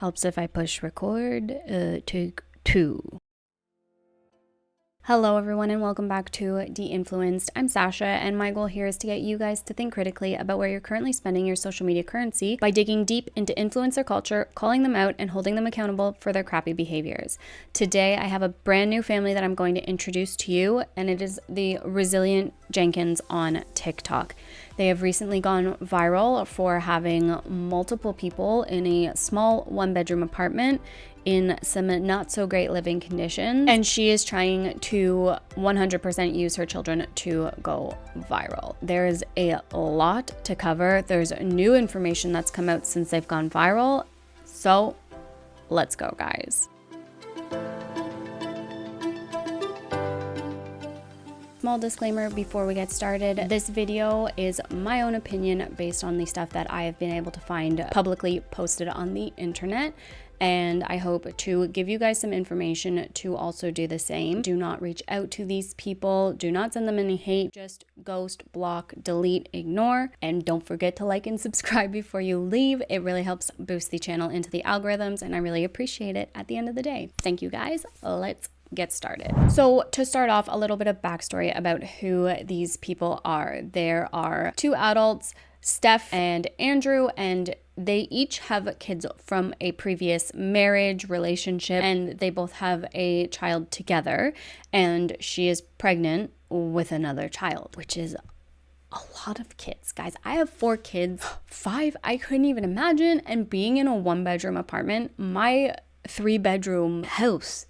Helps if I push record. Take 2. Hello everyone and welcome back to De-Influenced. I'm Sasha and my goal here is to get you guys to think critically about where you're currently spending your social media currency by digging deep into influencer culture, calling them out, and holding them accountable for their crappy behaviors. Today I have a brand new family that I'm going to introduce to you, and it is the Resilient Jenkins on TikTok. They have recently gone viral for having multiple people in a small one-bedroom apartment in some not so great living conditions, and she is trying to 100% use her children to go viral. There is a lot to cover. There's new information that's come out since they've gone viral, so let's go, guys. Small disclaimer before we get started. This video is my own opinion based on the stuff that I have been able to find publicly posted on the internet, and I hope to give you guys some information to also do the same. Do not reach out to these people. Do not send them any hate. Just ghost, block, delete, ignore, and don't forget to like and subscribe before you leave. It really helps boost the channel into the algorithms, and I really appreciate it at the end of the day. Thank you guys. Let's get started. So to start off, a little bit of backstory about who these people are. There are 2 adults, Steph and Andrew, and they each have kids from a previous marriage relationship, and they both have a child together, and she is pregnant with another child, which is a lot of kids, guys. I have 4 kids, 5 I couldn't even imagine, and being in a 1-bedroom apartment, my 3-bedroom house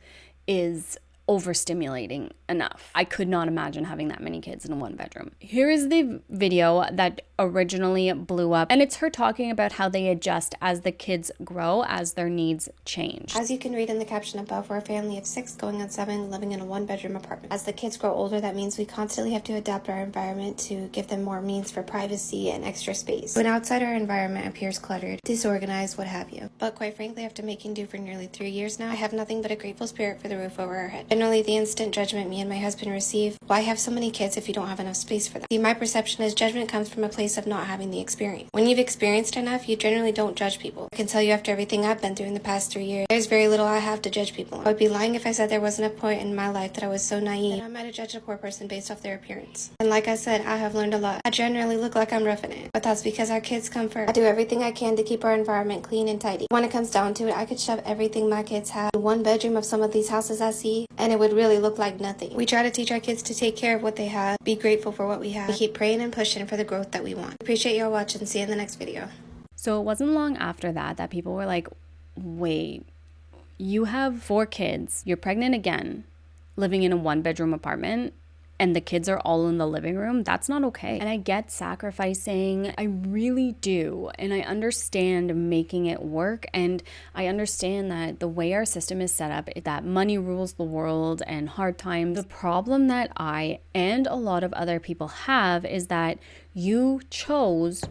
is overstimulating enough. I could not imagine having that many kids in a 1-bedroom. Here is the video that originally blew up, and it's her talking about how they adjust as the kids grow, as their needs change. As you can read in the caption above, we're a family of 6 going on 7 living in a 1-bedroom apartment. As the kids grow older, that means we constantly have to adapt our environment to give them more means for privacy and extra space. When outside our environment appears cluttered, disorganized, what have you. But quite frankly, after making do for nearly 3 years now, I have nothing but a grateful spirit for the roof over our head. Generally, the instant judgment me and my husband receive, why have so many kids if you don't have enough space for them? See, my perception is judgment comes from a place of not having the experience. When you've experienced enough, you generally don't judge people. I can tell you after everything I've been through in the past 3 years, there's very little I have to judge people on. I would be lying if I said there wasn't a point in my life that I was so naive that I might have judged a poor person based off their appearance. And like I said, I have learned a lot. I generally look like I'm roughing it, but that's because our kids come first. I do everything I can to keep our environment clean and tidy. When it comes down to it, I could shove everything my kids have in 1 bedroom of some of these houses I see, and it would really look like nothing. We try to teach our kids to take care of what they have, be grateful for what we have, we keep praying and pushing for the growth that we want. Appreciate y'all watching. See you in the next video. So it wasn't long after that people were like, wait, you have 4 kids, you're pregnant again, living in a 1-bedroom apartment, and the kids are all in the living room? That's not okay. And I get sacrificing, I really do, and I understand making it work, and I understand that the way our system is set up, that money rules the world and hard times. The problem that I and a lot of other people have is that you chose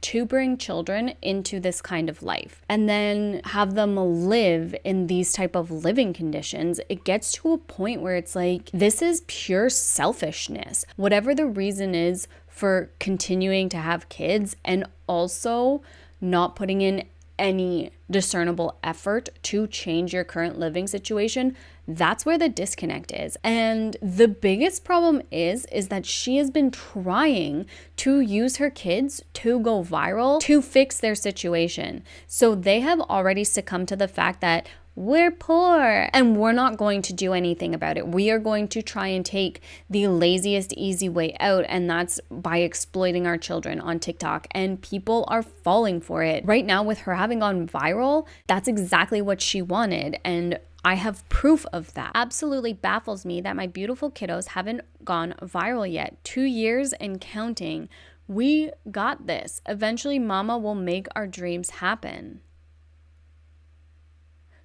to bring children into this kind of life and then have them live in these type of living conditions. It gets to a point where it's like, this is pure selfishness. Whatever the reason is for continuing to have kids and also not putting in any discernible effort to change your current living situation, that's where the disconnect is. And the biggest problem is that she has been trying to use her kids to go viral to fix their situation. So they have already succumbed to the fact that we're poor and we're not going to do anything about it. We are going to try and take the laziest, easy way out, and that's by exploiting our children on TikTok, and people are falling for it. Right now, with her having gone viral, that's exactly what she wanted, and I have proof of that. Absolutely baffles me that my beautiful kiddos haven't gone viral yet. 2 years and counting. We got this. Eventually, Mama will make our dreams happen.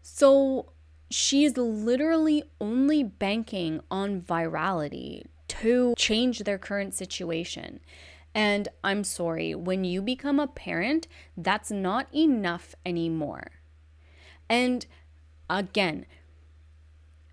So she's literally only banking on virality to change their current situation. And I'm sorry, when you become a parent, that's not enough anymore. And again,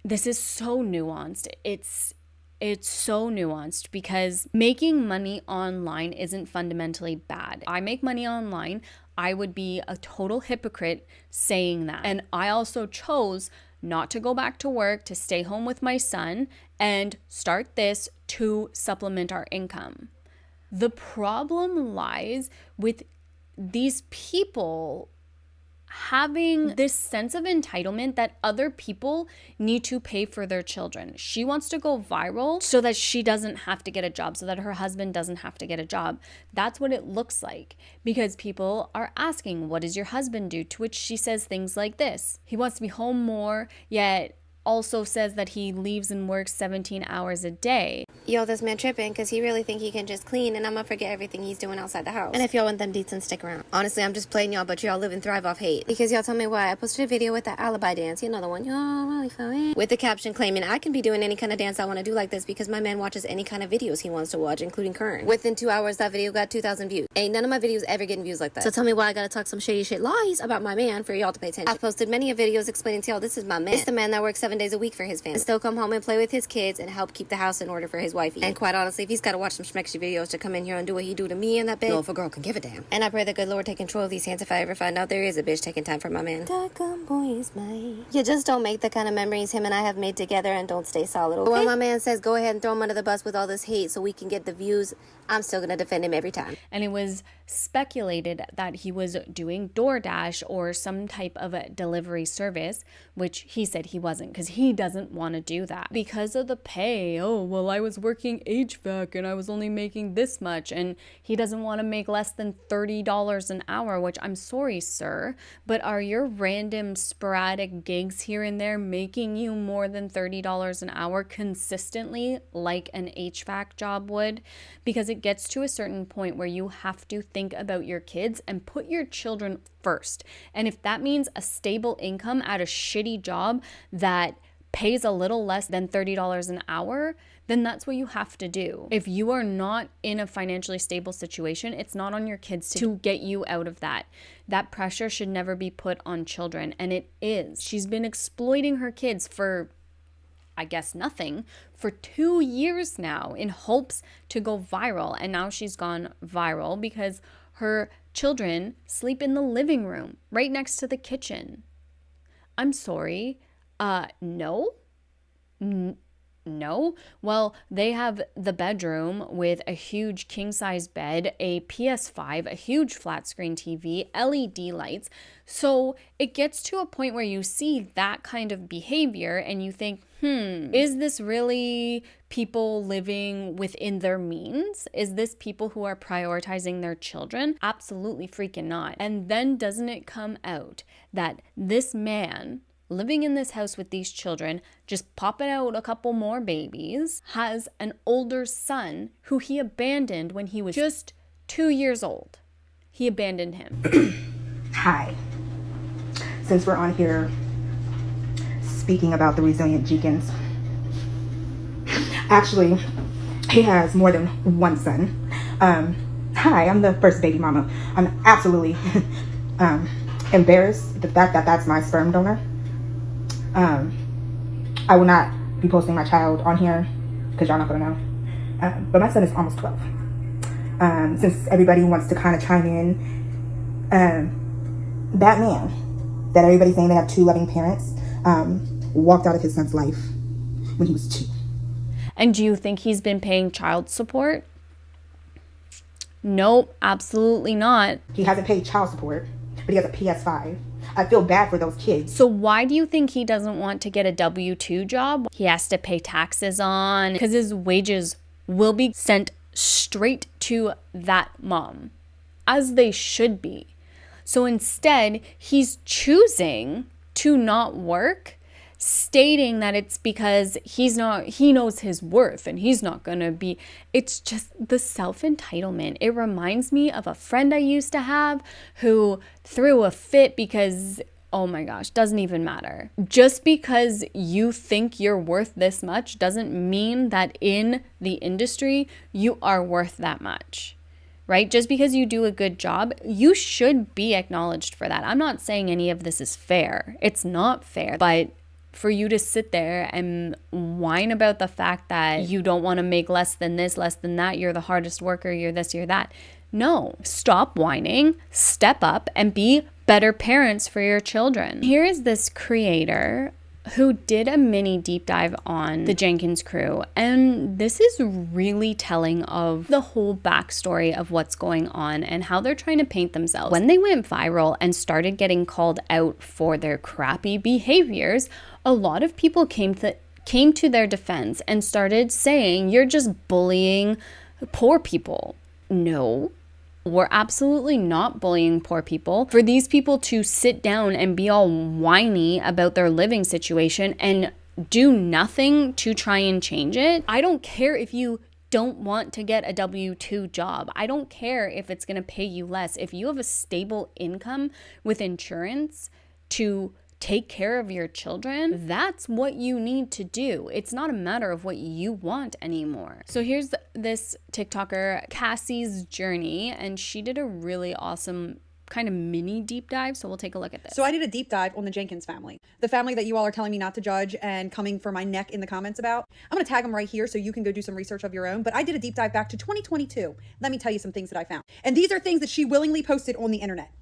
this is so nuanced. It's it's so nuanced because making money online isn't fundamentally bad. I make money online. I would be a total hypocrite saying that. And I also chose not to go back to work, to stay home with my son and start this to supplement our income. The problem lies with these people having this sense of entitlement that other people need to pay for their children. She wants to go viral so that she doesn't have to get a job, so that her husband doesn't have to get a job. That's what it looks like because people are asking, what does your husband do? To which she says things like this. He wants to be home more, yet also says that he leaves and works 17 hours a day. Yo, this man tripping because he really think he can just clean and I'm gonna forget everything he's doing outside the house. And if y'all want them deets, then stick around. Honestly, I'm just playing y'all, but y'all live and thrive off hate. Because y'all tell me why. I posted a video with the alibi dance, you know the one, y'all really funny. With the caption claiming I can be doing any kind of dance I want to do like this because my man watches any kind of videos he wants to watch, including current. Within 2 hours, that video got 2,000 views. Ain't none of my videos ever getting views like that. So tell me why I gotta talk some shady shit lies about my man for y'all to pay attention. I've posted many of videos explaining to y'all this is my man. It's the man that works 7 days a week for his family. And still come home and play with his kids and help keep the house in order for his wifey. And quite honestly, if he's got to watch some schmexy videos to come in here and do what he do to me in that bed, no, if a girl can give a damn. And I pray the good Lord take control of these hands if I ever find out there is a bitch taking time for my man. Doggone boy is mine. You just don't make the kind of memories him and I have made together and don't stay solid, okay? When my man says go ahead and throw him under the bus with all this hate so we can get the views, I'm still going to defend him every time. And it was speculated that he was doing DoorDash or some type of a delivery service, which he said he wasn't because he doesn't want to do that because of the pay. Oh, well, I was working HVAC and I was only making this much, and he doesn't want to make less than $30 an hour, which I'm sorry, sir, but are your random sporadic gigs here and there making you more than $30 an hour consistently like an HVAC job would? Because it gets to a certain point where you have to think about your kids and put your children first. And if that means a stable income at a shitty job that pays a little less than $30 an hour, then that's what you have to do. If you are not in a financially stable situation, it's not on your kids to get you out of that. That pressure should never be put on children, and it is. She's been exploiting her kids for, I guess, nothing for 2 years now in hopes to go viral. And now she's gone viral because her children sleep in the living room right next to the kitchen. I'm sorry. No. No. Well, they have the bedroom with a huge king-size bed, a PS5, a huge flat screen TV, LED lights. So it gets to a point where you see that kind of behavior and you think, is this really people living within their means? Is this people who are prioritizing their children? Absolutely freaking not. And then doesn't it come out that this man living in this house with these children, just popping out a couple more babies, has an older son who he abandoned when he was just 2 years old. He abandoned him. Hi. Since we're on here speaking about the resilient Jenkins, actually, he has more than one son. Hi, I'm the first baby mama. I'm absolutely embarrassed the fact that that's my sperm donor. I will not be posting my child on here because y'all not gonna know. But my son is almost 12. Since everybody wants to kind of chime in, that man that everybody's saying they have two loving parents walked out of his son's life when he was 2. And do you think he's been paying child support? Nope, absolutely not. He hasn't paid child support, but he has a PS5. I feel bad for those kids. So why do you think he doesn't want to get a W-2 job? He has to pay taxes on, because his wages will be sent straight to that mom, as they should be. So instead, he's choosing to not work, stating that it's because he knows his worth and he's not gonna be. It's just the self-entitlement. It reminds me of a friend I used to have who threw a fit because, oh my gosh, doesn't even matter. Just because you think you're worth this much doesn't mean that in the industry you are worth that much. Right? Just because you do a good job, you should be acknowledged for that. I'm not saying any of this is fair. It's not fair, but for you to sit there and whine about the fact that you don't want to make less than this, less than that, you're the hardest worker, you're this, you're that. No, stop whining, step up, and be better parents for your children. Here is this creator who did a mini deep dive on the Jenkins crew, and this is really telling of the whole backstory of what's going on and how they're trying to paint themselves. When they went viral and started getting called out for their crappy behaviors, a lot of people came to their defense and started saying, you're just bullying poor people. No, we're absolutely not bullying poor people. For these people to sit down and be all whiny about their living situation and do nothing to try and change it, I don't care if you don't want to get a W-2 job. I don't care if it's going to pay you less. If you have a stable income with insurance to take care of your children, that's what you need to do. It's not a matter of what you want anymore. So here's this TikToker, Casseys' journey, and she did a really awesome kind of mini deep dive. So we'll take a look at this. So I did a deep dive on the Jenkins family, the family that you all are telling me not to judge and coming for my neck in the comments about. I'm going to tag them right here so you can go do some research of your own. But I did a deep dive back to 2022. Let me tell you some things that I found. And these are things that she willingly posted on the internet.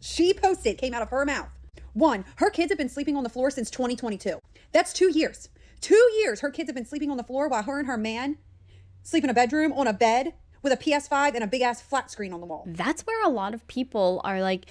She posted, came out of her mouth. 1, her kids have been sleeping on the floor since 2022. That's 2 years. 2 years her kids have been sleeping on the floor while her and her man sleep in a bedroom on a bed with a PS5 and a big ass flat screen on the wall. That's where a lot of people are like,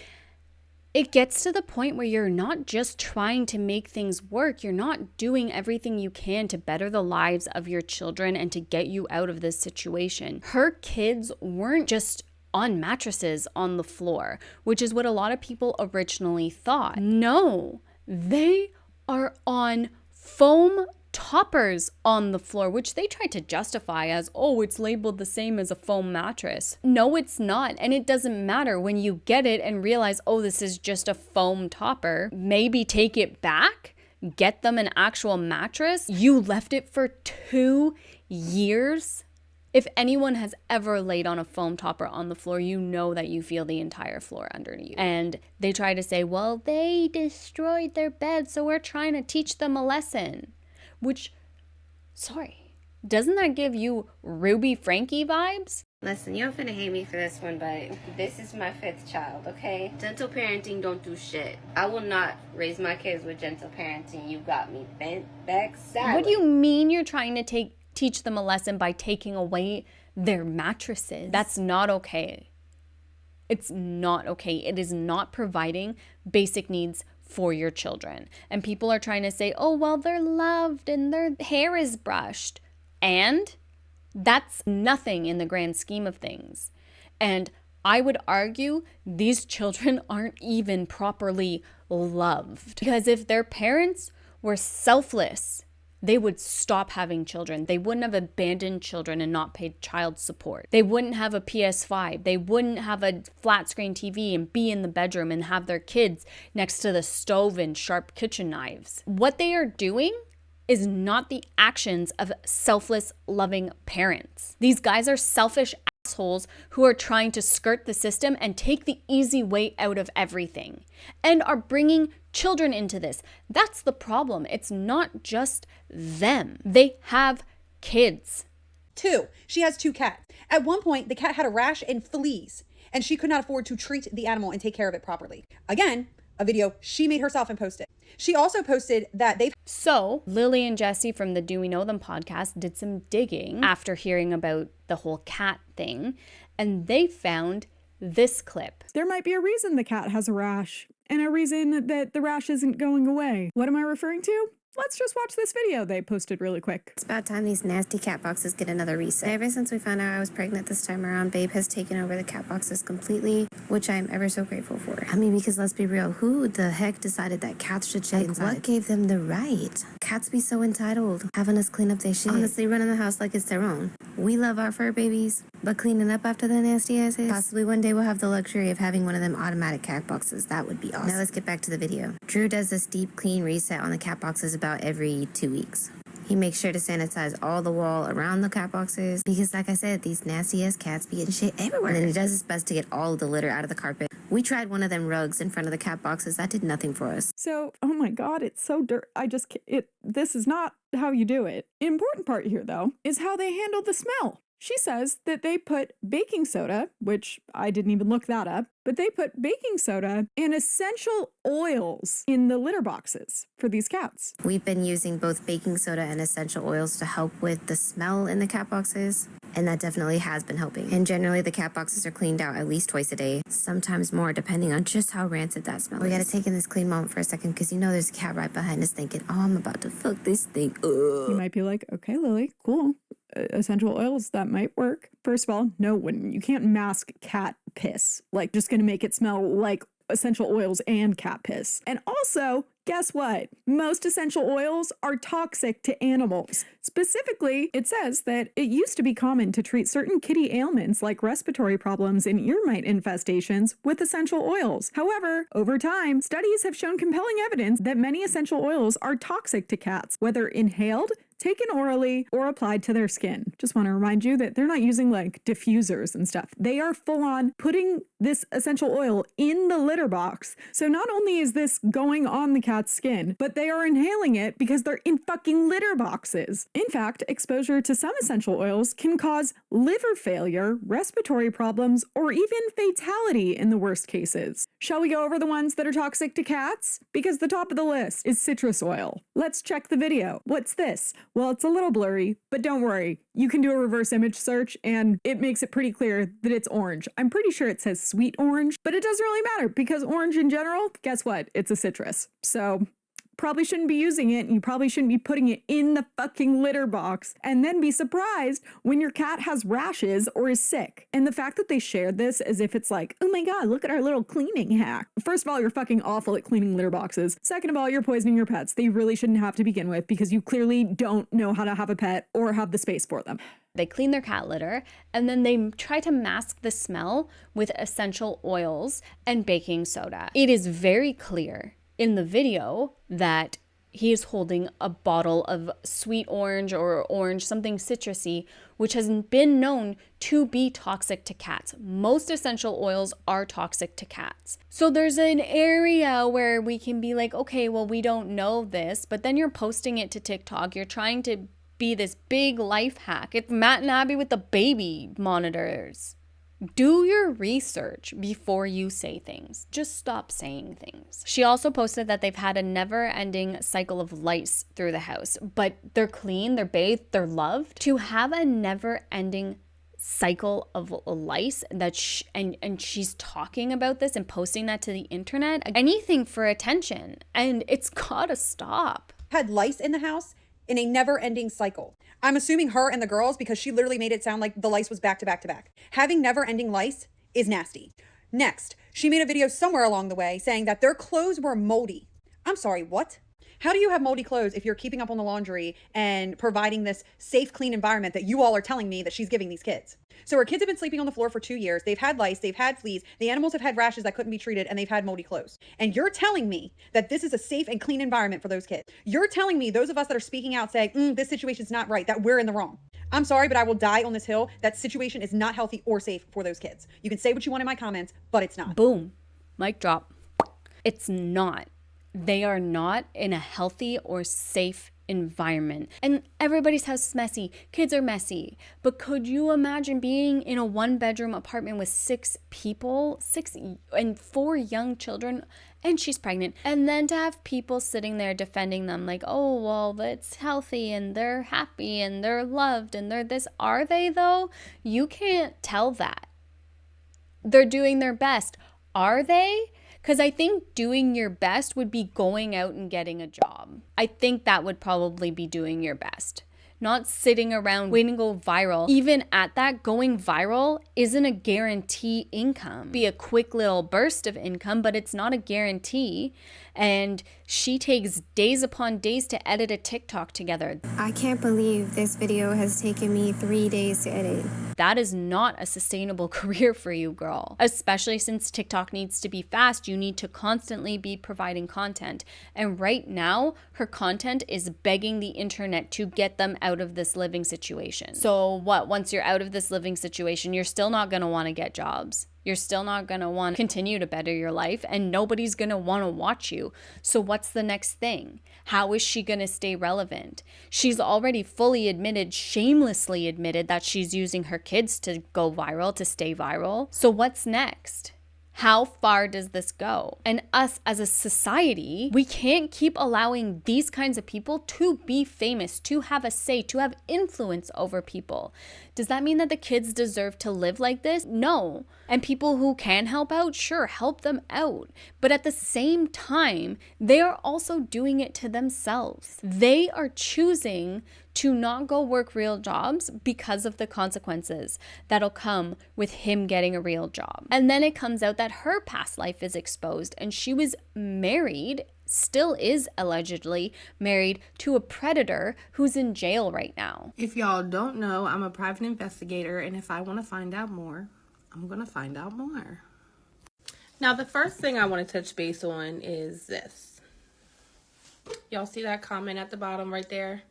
it gets to the point where you're not just trying to make things work. You're not doing everything you can to better the lives of your children and to get you out of this situation. Her kids weren't just on mattresses on the floor, which is what a lot of people originally thought. No, they are on foam toppers on the floor, which they tried to justify as, oh, it's labeled the same as a foam mattress. No, it's not. And it doesn't matter when you get it and realize, oh, this is just a foam topper. Maybe take it back, get them an actual mattress. You left it for 2 years. If anyone has ever laid on a foam topper on the floor, you know that you feel the entire floor under you. And they try to say, well, they destroyed their bed, so we're trying to teach them a lesson. Which, sorry, doesn't that give you Ruby Frankie vibes? Listen, you're finna hate me for this one, but this is my 5th child, okay? Gentle parenting don't do shit. I will not raise my kids with gentle parenting. You got me bent back sideways. What do you mean you're trying to teach them a lesson by taking away their mattresses? That's not okay. It's not okay. It is not providing basic needs for your children. And people are trying to say, oh, well, they're loved and their hair is brushed. And that's nothing in the grand scheme of things. And I would argue these children aren't even properly loved. Because if their parents were selfless, they would stop having children. They wouldn't have abandoned children and not paid child support. They wouldn't have a PS5. They wouldn't have a flat screen TV and be in the bedroom and have their kids next to the stove and sharp kitchen knives. What they are doing is not the actions of selfless, loving parents. These guys are selfish assholes who are trying to skirt the system and take the easy way out of everything and are bringing children into this. That's the problem. It's not just them. They have kids. 2, she has 2 cats. At one point, the cat had a rash and fleas, and she could not afford to treat the animal and take care of it properly. Again, a video she made herself and posted. She also posted that So Lily and Jesse from the Do We Know Them podcast did some digging after hearing about the whole cat thing, and they found this clip. There might be a reason the cat has a rash, and a reason that the rash isn't going away. What am I referring to? Let's just watch this video they posted really quick. It's about time these nasty cat boxes get another reset. Ever since we found out I was pregnant this time around, Babe has taken over the cat boxes completely, which I am ever so grateful for. I mean, because let's be real, who the heck decided that cats should check inside? What gave them the right? Cats be so entitled, having us clean up their shit. Honestly, running the house like it's their own. We love our fur babies, but cleaning up after the nasty asses? Possibly one day we'll have the luxury of having one of them automatic cat boxes. That would be awesome. Now let's get back to the video. Drew does this deep clean reset on the cat boxes about every 2 weeks. He makes sure to sanitize all the wall around the cat boxes because, like I said, these nasty ass cats be getting shit everywhere. And then he does his best to get all of the litter out of the carpet. We tried one of them rugs in front of the cat boxes. That did nothing for us. So, oh my God, it's so dirt. This is not how you do it. Important part here, though, is how they handle the smell. She says that they put baking soda, which I didn't even look that up, but they put baking soda and essential oils in the litter boxes for these cats. We've been using both baking soda and essential oils to help with the smell in the cat boxes, and that definitely has been helping. And generally, the cat boxes are cleaned out at least twice a day, sometimes more, depending on just how rancid that smell is. We gotta take in this clean moment for a second, because you know there's a cat right behind us thinking, oh, I'm about to fuck this thing up. You might be like, okay, Lily, cool. Essential oils, that might work. First of all, no, you can't mask cat piss. Like, just gonna make it smell like essential oils and cat piss. And also, guess what? Most essential oils are toxic to animals. Specifically, it says that it used to be common to treat certain kitty ailments like respiratory problems and ear mite infestations with essential oils. However, over time, studies have shown compelling evidence that many essential oils are toxic to cats, whether inhaled, taken orally, or applied to their skin. Just want to remind you that they're not using like diffusers and stuff. They are full on putting this essential oil in the litter box. So not only is this going on the cat's skin, but they are inhaling it because they're in fucking litter boxes. In fact, exposure to some essential oils can cause liver failure, respiratory problems, or even fatality in the worst cases. Shall we go over the ones that are toxic to cats? Because the top of the list is citrus oil. Let's check the video. What's this? Well, it's a little blurry, but don't worry. You can do a reverse image search and it makes it pretty clear that it's orange. I'm pretty sure it says sweet orange, but it doesn't really matter because orange in general, guess what? It's a citrus. So probably shouldn't be using it, and you probably shouldn't be putting it in the fucking litter box and then be surprised when your cat has rashes or is sick. And the fact that they shared this as if it's like, oh my God, look at our little cleaning hack. First of all, you're fucking awful at cleaning litter boxes. Second of all, you're poisoning your pets. They really shouldn't have to begin with because you clearly don't know how to have a pet or have the space for them. They clean their cat litter and then they try to mask the smell with essential oils and baking soda. It is very clear in the video that he is holding a bottle of sweet orange or orange, something citrusy, which has been known to be toxic to cats. Most essential oils are toxic to cats. So there's an area where we can be like, okay, well, we don't know this, but then you're posting it to TikTok. You're trying to be this big life hack. It's Matt and Abby with the baby monitors. Do your research before you say things. Just stop saying things. She also posted that they've had a never-ending cycle of lice through the house, but they're clean, they're bathed, they're loved. To have a never-ending cycle of lice and she's talking about this and posting that to the internet, anything for attention, and it's gotta stop. Had lice in the house in a never-ending cycle. I'm assuming her and the girls, because she literally made it sound like the lice was back to back to back. Having never-ending lice is nasty. Next, she made a video somewhere along the way saying that their clothes were moldy. I'm sorry, what? How do you have moldy clothes if you're keeping up on the laundry and providing this safe, clean environment that you all are telling me that she's giving these kids? So her kids have been sleeping on the floor for 2 years. They've had lice, they've had fleas, the animals have had rashes that couldn't be treated, and they've had moldy clothes. And you're telling me that this is a safe and clean environment for those kids. You're telling me, those of us that are speaking out saying, this situation's not right, that we're in the wrong. I'm sorry, but I will die on this hill. That situation is not healthy or safe for those kids. You can say what you want in my comments, but it's not. Boom. Mic drop. It's not. They are not in a healthy or safe environment. And everybody's house is messy. Kids are messy. But could you imagine being in a 1-bedroom apartment with 6 people, 6 and 4 young children, and she's pregnant, and then to have people sitting there defending them like, oh, well, that's healthy and they're happy and they're loved and they're this. Are they though? You can't tell that. They're doing their best. Are they? Because I think doing your best would be going out and getting a job. I think that would probably be doing your best. not sitting around waiting to go viral. Even at that, going viral isn't a guarantee income. Be a quick little burst of income, but it's not a guarantee. And she takes days upon days to edit a TikTok together. I can't believe this video has taken me 3 days to edit. That is not a sustainable career for you, girl. Especially since TikTok needs to be fast, you need to constantly be providing content. And right now, her content is begging the internet to get them out of this living situation. So what, once you're out of this living situation, you're still not gonna wanna get jobs. You're still not going to want to continue to better your life, and nobody's going to want to watch you. So what's the next thing? How is she going to stay relevant? She's already fully admitted, shamelessly admitted, that she's using her kids to go viral, to stay viral. So what's next? How far does this go? And us as a society, we can't keep allowing these kinds of people to be famous, to have a say, to have influence over people. Does that mean that the kids deserve to live like this? No. And people who can help out, sure, help them out. But at the same time, they are also doing it to themselves. They are choosing to not go work real jobs because of the consequences that'll come with him getting a real job. And then it comes out that her past life is exposed, and she was married, still is allegedly married, to a predator who's in jail right now. If y'all don't know, I'm a private investigator, and if I want to find out more, I'm going to find out more. Now, the first thing I want to touch base on is this. Y'all see that comment at the bottom right there?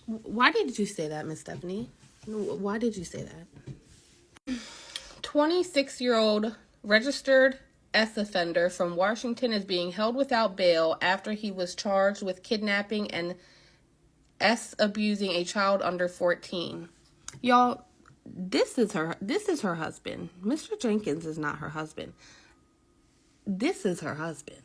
Why did you say that, Miss Stephanie? Why did you say that? 26-year-old registered S offender from Washington is being held without bail after he was charged with kidnapping and S abusing a child under 14. Y'all, this is her husband. Mr. Jenkins is not her husband. This is her husband.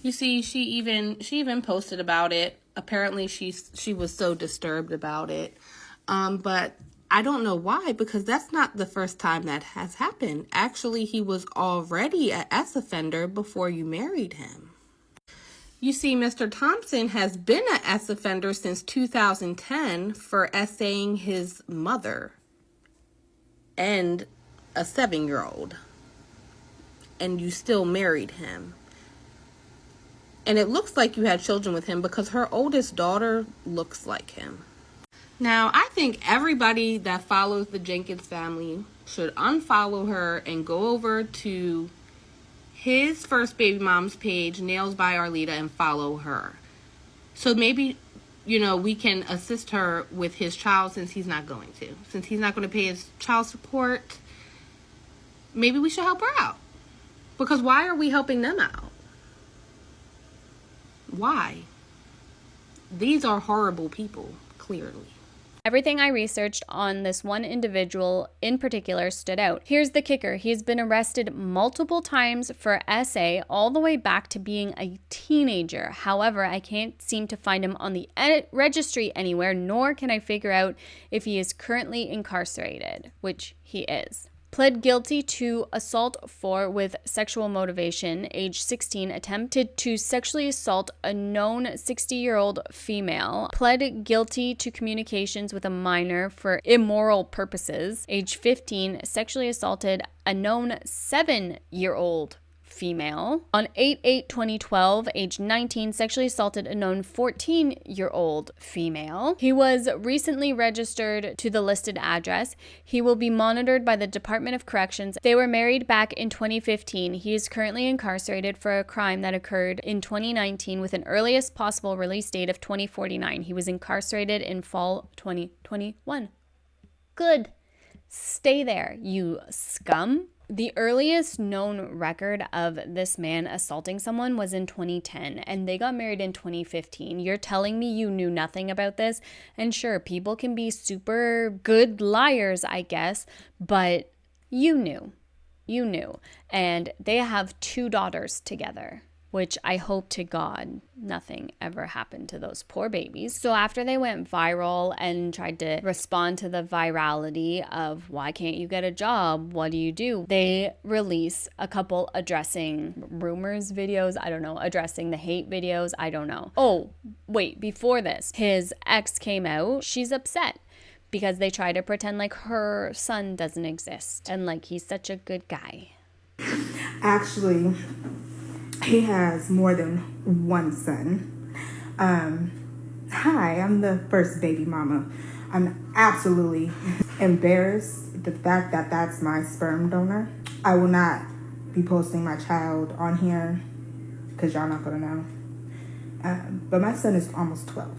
You see, she even posted about it. Apparently she was so disturbed about it. But I don't know why, because that's not the first time that has happened. Actually, he was already an S offender before you married him. You see, Mr. Thompson has been an S offender since 2010 for essaying his mother and a 7-year-old. And you still married him. And it looks like you had children with him because her oldest daughter looks like him. Now, I think everybody that follows the Jenkins family should unfollow her and go over to his first baby mom's page, Nails by Arlita, and follow her. So maybe, we can assist her with his child since he's not going to. Since he's not going to pay his child support, maybe we should help her out. Because why are we helping them out? Why? These are horrible people, clearly. Everything I researched on this one individual in particular stood out. Here's the kicker. He's been arrested multiple times for SA all the way back to being a teenager. However, I can't seem to find him on the registry anywhere, nor can I figure out if he is currently incarcerated, which he is. Pled guilty to assault with sexual motivation, age 16, attempted to sexually assault a known 60-year-old female. Pled guilty to communications with a minor for immoral purposes, age 15, sexually assaulted a known 7-year-old female. On 8/8/2012, age 19, sexually assaulted a known 14-year-old female. He was recently registered to the listed address. He will be monitored by the Department of Corrections. They were married back in 2015. He is currently incarcerated for a crime that occurred in 2019 with an earliest possible release date of 2049. He was incarcerated in fall 2021. Good. Stay there, you scum. The earliest known record of this man assaulting someone was in 2010, and they got married in 2015. You're telling me you knew nothing about this? And sure, people can be super good liars, I guess, but you knew. And they have 2 daughters together. which I hope to God nothing ever happened to those poor babies. So after they went viral and tried to respond to the virality of why can't you get a job? What do? They release a couple addressing rumors videos. I don't know, addressing the hate videos. I don't know. Oh, wait, before this, his ex came out. She's upset because they try to pretend like her son doesn't exist and like he's such a good guy. Actually, he has more than one son. Hi, I'm the first baby mama. I'm absolutely embarrassed the fact that that's my sperm donor. I will not be posting my child on here because y'all not gonna know. But my son is almost 12.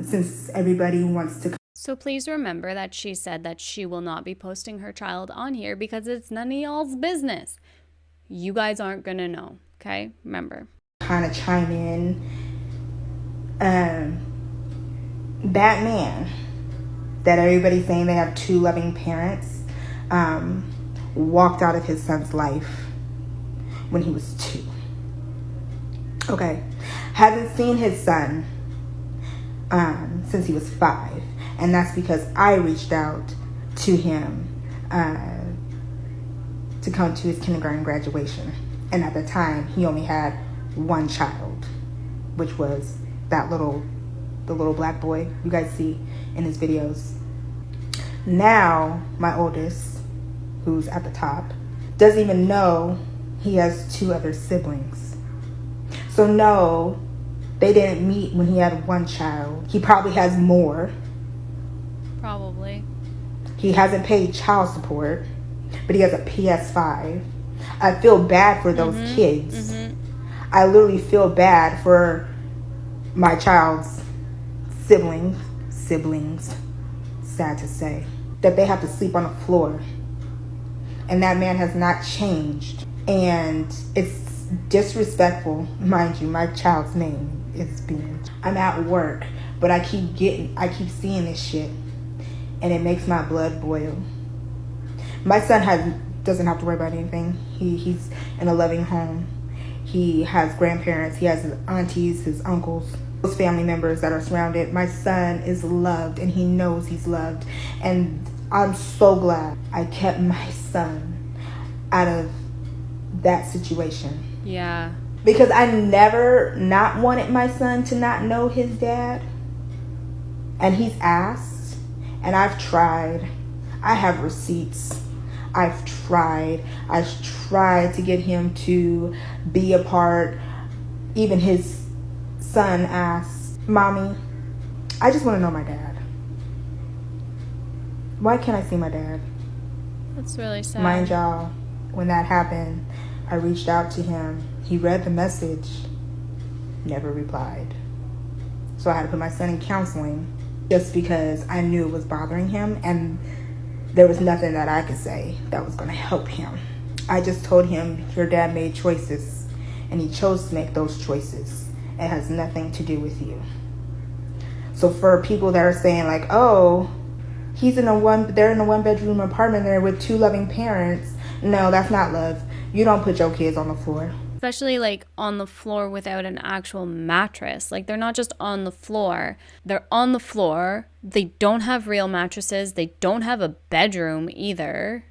Since everybody wants to. So please remember that she said that she will not be posting her child on here because it's none of y'all's business. You guys aren't gonna know, okay? Remember. Kind of chime in. That man that everybody's saying they have two loving parents walked out of his son's life when he was 2. Okay. Hasn't seen his son since he was 5. And that's because I reached out to him to come to his kindergarten graduation. And at the time, he only had one child, which was the little black boy you guys see in his videos. Now, my oldest, who's at the top, doesn't even know he has 2 other siblings. So no, they didn't meet when he had one child. He probably has more. Probably. He hasn't paid child support, but he has a PS5. I feel bad for those kids. I literally feel bad for my child's siblings, sad to say, that they have to sleep on the floor. And that man has not changed. And it's disrespectful, mind you, my child's name is being. I'm at work, but I keep seeing this shit. And it makes my blood boil. My son doesn't have to worry about anything. He's in a loving home. He has grandparents. He has his aunties, his uncles, those family members that are surrounded. My son is loved, and he knows he's loved. And I'm so glad I kept my son out of that situation. Yeah. Because I never not wanted my son to not know his dad. And he's asked. And I've tried. I have receipts. I've tried to get him to be a part. Even his son asked, Mommy, I just want to know my dad. Why can't I see my dad? That's really sad. Mind y'all, when that happened, I reached out to him. He read the message, never replied. So I had to put my son in counseling just because I knew it was bothering him, and there was nothing that I could say that was going to help him. I just told him, your dad made choices, and he chose to make those choices. It has nothing to do with you. So for people that are saying like, oh, they're in a 1-bedroom apartment there with 2 loving parents. No, that's not love. You don't put your kids on the floor. Especially like on the floor without an actual mattress. Like they're not just on the floor. They're on the floor. They don't have real mattresses. They don't have a bedroom either.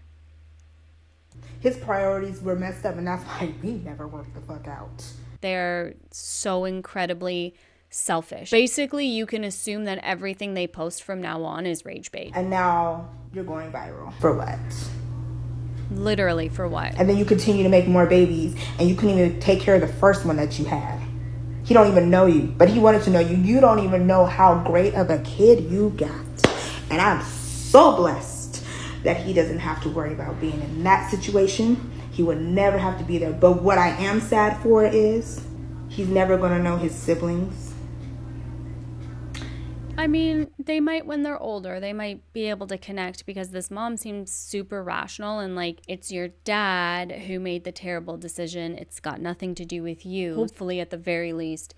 His priorities were messed up, and that's why we never worked the fuck out. They're so incredibly selfish. Basically, you can assume that everything they post from now on is rage bait. And now you're going viral. For what? Literally, for what? And then you continue to make more babies, and you couldn't even take care of the first one that you had. He don't even know you, but he wanted to know you. You don't even know how great of a kid you got. And I'm so blessed that he doesn't have to worry about being in that situation. He would never have to be there. But what I am sad for is he's never going to know his siblings. I mean, they might when they're older. They might be able to connect because this mom seems super rational and like, it's your dad who made the terrible decision. It's got nothing to do with you. Hopefully, at the very least,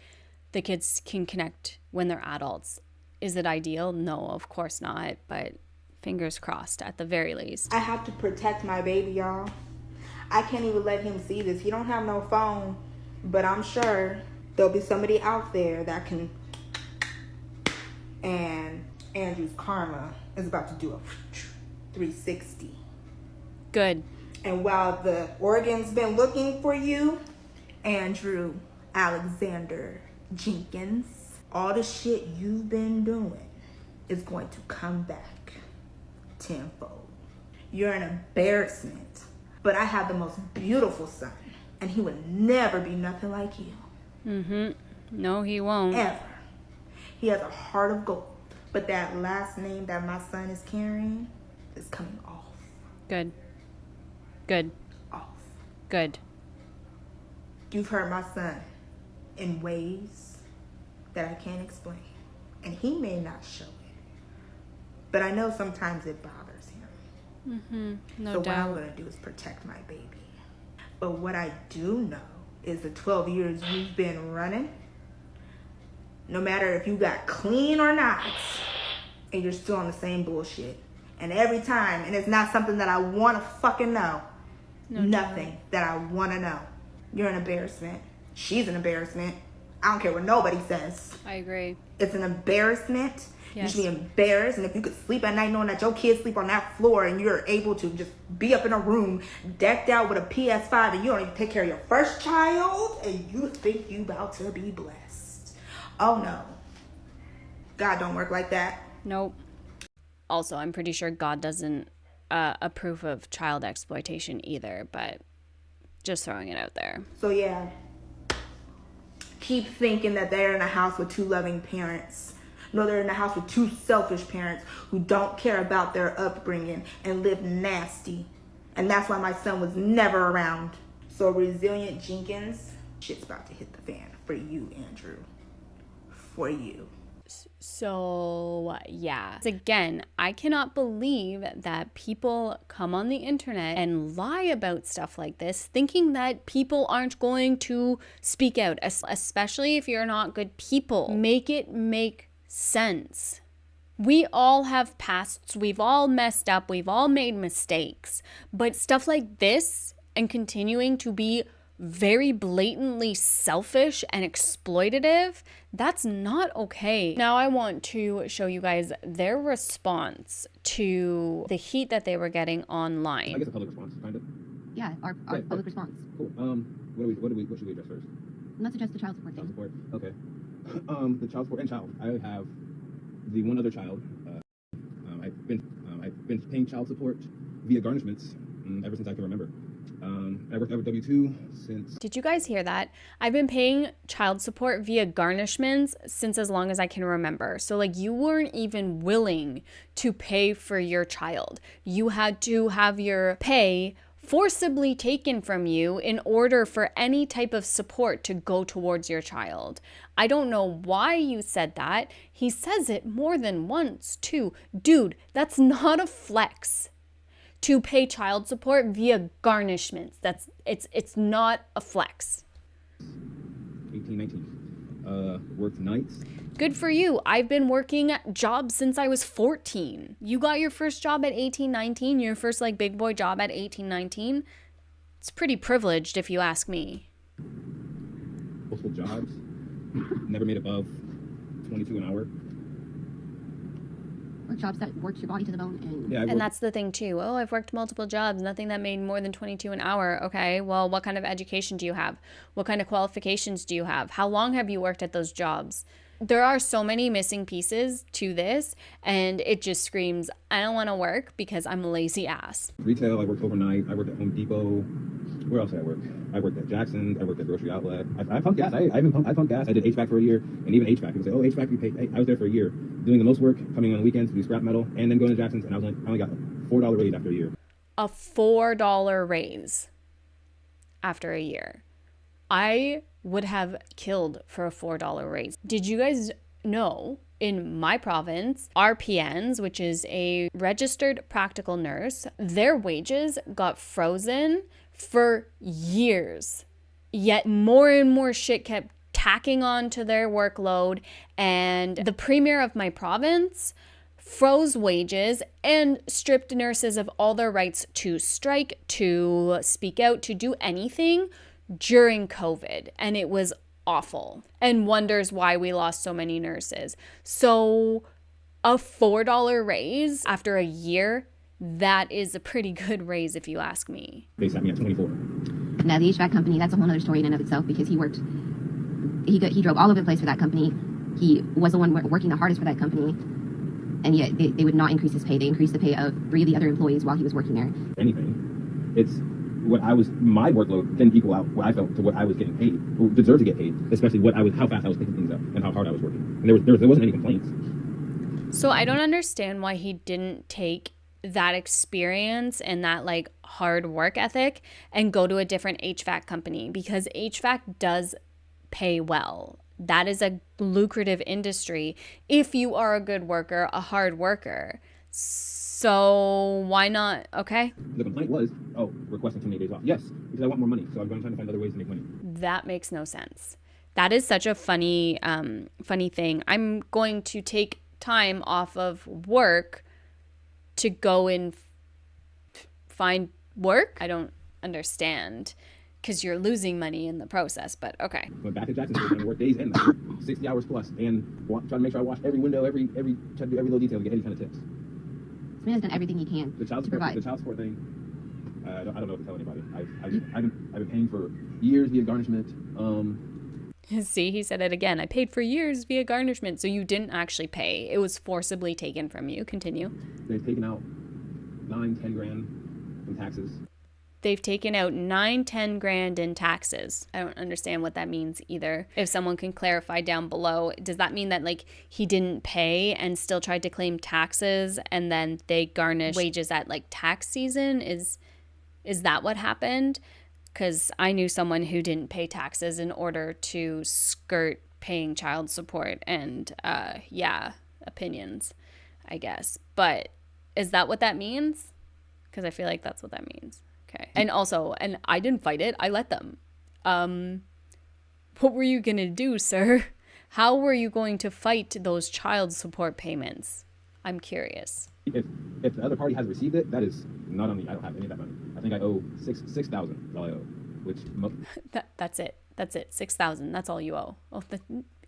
the kids can connect when they're adults. Is it ideal? No, of course not. But fingers crossed at the very least. I have to protect my baby, y'all. I can't even let him see this. He don't have no phone, but I'm sure there'll be somebody out there that can. And Andrew's karma is about to do a 360. Good. And while the Oregon's been looking for you, Andrew Alexander Jenkins, all the shit you've been doing is going to come back tenfold. You're an embarrassment, but I have the most beautiful son, and he would never be nothing like you. Mm-hmm. No, he won't. Ever. He has a heart of gold, but that last name that my son is carrying is coming off. Good. Good. Off. Good. You've hurt my son in ways that I can't explain, and he may not show it, but I know sometimes it bothers him. Mm-hmm. No so doubt. what I'm going to do is protect my baby. But what I do know is the 12 years you've been running, no matter if you got clean or not, and you're still on the same bullshit. And every time, and it's not something that I want to fucking know. Nothing that I want to know. You're an embarrassment. She's an embarrassment. I don't care what nobody says. I agree. It's an embarrassment. Yes. You should be embarrassed. And if you could sleep at night knowing that your kids sleep on that floor and you're able to just be up in a room decked out with a PS5 and you don't even take care of your first child and you think you about to be blessed. Oh no. God don't work like that. Nope. Also, I'm pretty sure God doesn't approve of child exploitation either, but just throwing it out there. So yeah, keep thinking that they're in a house with two loving parents. No, they're in a house with two selfish parents who don't care about their upbringing and live nasty. And that's why my son was never around. So Resilient Jenkins, shit's about to hit the fan for you, Andrew. For you. So, yeah. Again, I cannot believe that people come on the internet and lie about stuff like this, thinking that people aren't going to speak out, especially if you're not good people. Make it make sense. We all have pasts. We've all messed up. We've all made mistakes. But stuff like this and continuing to be very blatantly selfish and exploitative, that's not okay. Now I want to show you guys their response to the heat that they were getting online. I guess a public response, kind of. Yeah, our Right, public response. Cool. What should we address first? Let's address the child support Child thing. support. Okay. The child support and child. I have the one other child. I've been paying child support via garnishments ever since I can remember. I worked at W-2 since... Did you guys hear that? I've been paying child support via garnishments since as long as I can remember. So like you weren't even willing to pay for your child. You had to have your pay forcibly taken from you in order for any type of support to go towards your child. I don't know why you said that. He says it more than once too. Dude, that's not a flex. To pay child support via garnishments. It's not a flex. 18, 19. Worked nights. Good for you. I've been working jobs since I was 14. You got your first job at 18, 19, your first like big boy job at 18, 19. It's pretty privileged if you ask me. Multiple jobs. Never made above 22 an hour. Or jobs that works your body to the bone. And that's the thing too. Oh, I've worked multiple jobs, nothing that made more than 22 an hour. Okay, well, what kind of education do you have? What kind of qualifications do you have? How long have you worked at those jobs? There are so many missing pieces to this, and it just screams, I don't want to work because I'm a lazy ass. Retail, I worked overnight. I worked at Home Depot. Where else did I work? I worked at Jackson's. I worked at Grocery Outlet. I pumped gas. I pumped gas. I did HVAC for a year, and even HVAC. People say, oh, HVAC, we pay. Hey, I was there for a year, doing the most work, coming on the weekends to do scrap metal, and then going to Jackson's, and I only got a $4 raise after a year. A $4 raise after a year. I would have killed for a $4 raise. Did you guys know in my province, RPNs, which is a registered practical nurse, their wages got frozen for years. Yet more and more shit kept tacking on to their workload. And the premier of my province froze wages, and stripped nurses of all their rights to strike, to speak out, to do anything during COVID. And it was awful, and wonders why we lost so many nurses. So a $4 raise after a year, that is a pretty good raise if you ask me. They sat me at 24. Now, the HVAC company, that's a whole other story in and of itself, because he drove all over the place for that company. He was the one working the hardest for that company, and yet they would not increase his pay. They increased the pay of 3 of the other employees while he was working there. Anything. It's my workload didn't equal out what I felt to what I was getting paid, or deserved to get paid, especially how fast I was picking things up and how hard I was working. And there wasn't any complaints. So I don't understand why he didn't take that experience and that like hard work ethic and go to a different HVAC company, because HVAC does pay well. That is a lucrative industry if you are a good worker, a hard worker. So why not? Okay. The complaint was, requesting too many days off. Yes, because I want more money, so I'm trying to find other ways to make money. That makes no sense. That is such a funny thing. I'm going to take time off of work to go and find work. I don't understand, because you're losing money in the process, but okay. Went back to Jacksonville and worked days and nights, 60 hours plus, and trying to make sure I wash every window, try to do every little detail to get any kind of tips. This man has done everything he can The child to provide. support thing, I don't know what to tell anybody. I've been paying for years via garnishment. See, he said it again. I paid for years via garnishment. So you didn't actually pay. It was forcibly taken from you. Continue. They've taken out $9-10 grand from taxes. They've taken out $9-10 grand in taxes. I don't understand what that means either. If someone can clarify down below, does that mean that like he didn't pay and still tried to claim taxes, and then they garnished wages at like tax season? Is that what happened? Because I knew someone who didn't pay taxes in order to skirt paying child support and opinions, I guess. But is that what that means? Because I feel like that's what that means. Okay. And I didn't fight it. I let them. What were you going to do, sir? How were you going to fight those child support payments? I'm curious. If the other party has received it, that is not on me. I don't have any of that money. I think I owe $6,000. All I owe, which that's it. That's it. $6,000. That's all you owe. Oh, the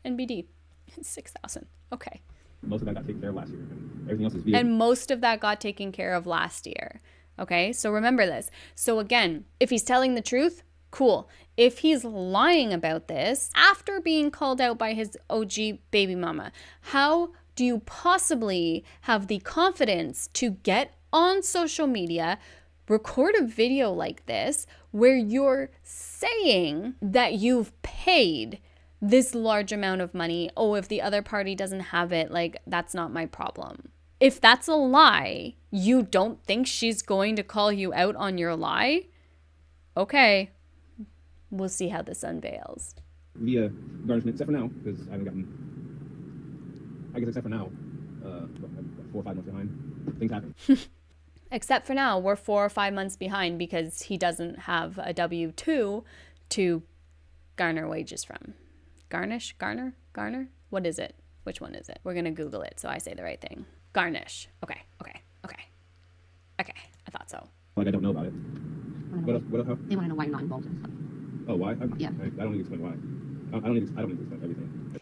NBD. $6,000. Okay. Most of that got taken care of last year, and everything else is via. And most of that got taken care of last year. Okay, so remember this. So again, if he's telling the truth, cool. If he's lying about this after being called out by his OG baby mama, how do you possibly have the confidence to get on social media, record a video like this where you're saying that you've paid this large amount of money? Oh, if the other party doesn't have it, like, that's not my problem. If that's a lie, you don't think she's going to call you out on your lie? Okay, we'll see how this unveils. Via garnishment, except for now, because I haven't gotten, I guess except for now, 4 or 5 months behind. Things happen. Except for now, we're 4 or 5 months behind because he doesn't have a W-2 to garner wages from. Garnish? Garner? What is it? Which one is it? We're going to Google it so I say the right thing. Garnish. Okay. I thought so. Like I don't know about it. What else? They want to know why you're not involved in stuff. Oh, why? Yeah. I don't need to explain why. I don't need to explain everything.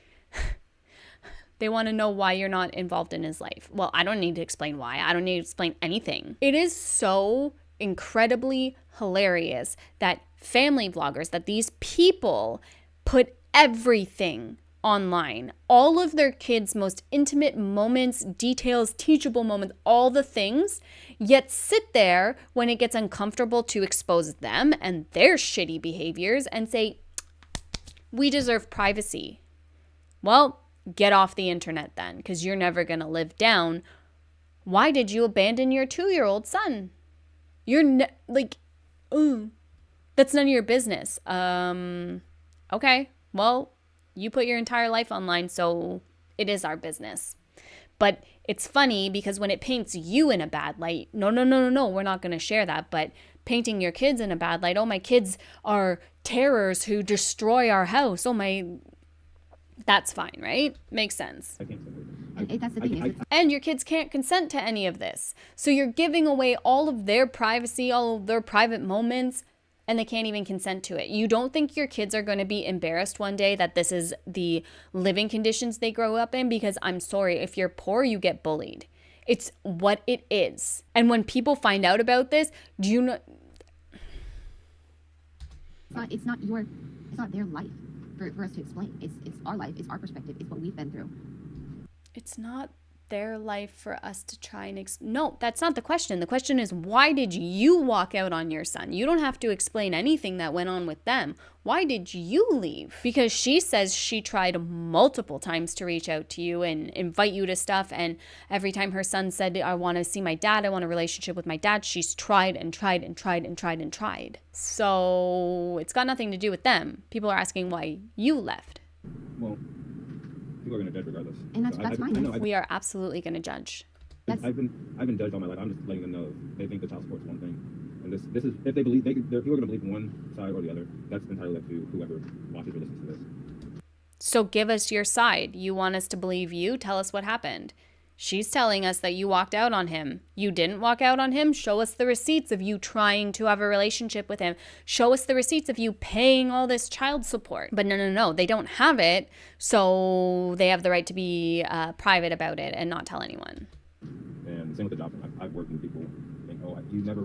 They want to know why you're not involved in his life. Well, I don't need to explain why. I don't need to explain anything. It is so incredibly hilarious that family vloggers, that these people put everything online, all of their kids' most intimate moments, details, teachable moments, all the things, yet sit there when it gets uncomfortable to expose them and their shitty behaviors and say, we deserve privacy. Well, get off the internet then, because you're never going to live down. Why did you abandon your 2-year-old son? That's none of your business. Okay, well, you put your entire life online, so it is our business. But it's funny because when it paints you in a bad light, no, we're not going to share that. But painting your kids in a bad light, oh, my kids are terrors who destroy our house. Oh, my, that's fine, right? Makes sense. I can't say That's the thing. And your kids can't consent to any of this. So you're giving away all of their privacy, all of their private moments, and they can't even consent to it. You don't think your kids are going to be embarrassed one day that this is the living conditions they grow up in? Because I'm sorry, if you're poor, you get bullied. It's what it is. And when people find out about this, do you know? It's not their life for us to explain. It's our life. It's our perspective. It's what we've been through. It's not their life for us to try and no, that's not the question. The question is, why did you walk out on your son? You don't have to explain anything that went on with them. Why did you leave? Because she says she tried multiple times to reach out to you and invite you to stuff, and every time her son said, I want to see my dad, I want a relationship with my dad, she's tried and tried and tried and tried and tried. So it's got nothing to do with them. People are asking why you left. Well, people are going to judge regardless. And that's fine. We are absolutely going to judge. I've been judged all my life. I'm just letting them know they think the child support's one thing, and this is if they believe people are going to believe in one side or the other. That's entirely up to whoever watches or listens to this. So give us your side. You want us to believe you? Tell us what happened. She's telling us that you walked out on him. You didn't walk out on him. Show us the receipts of you trying to have a relationship with him. Show us the receipts of you paying all this child support. But no, they don't have it. So they have the right to be private about it and not tell anyone. And same with the job. I've worked with people think, oh, you never,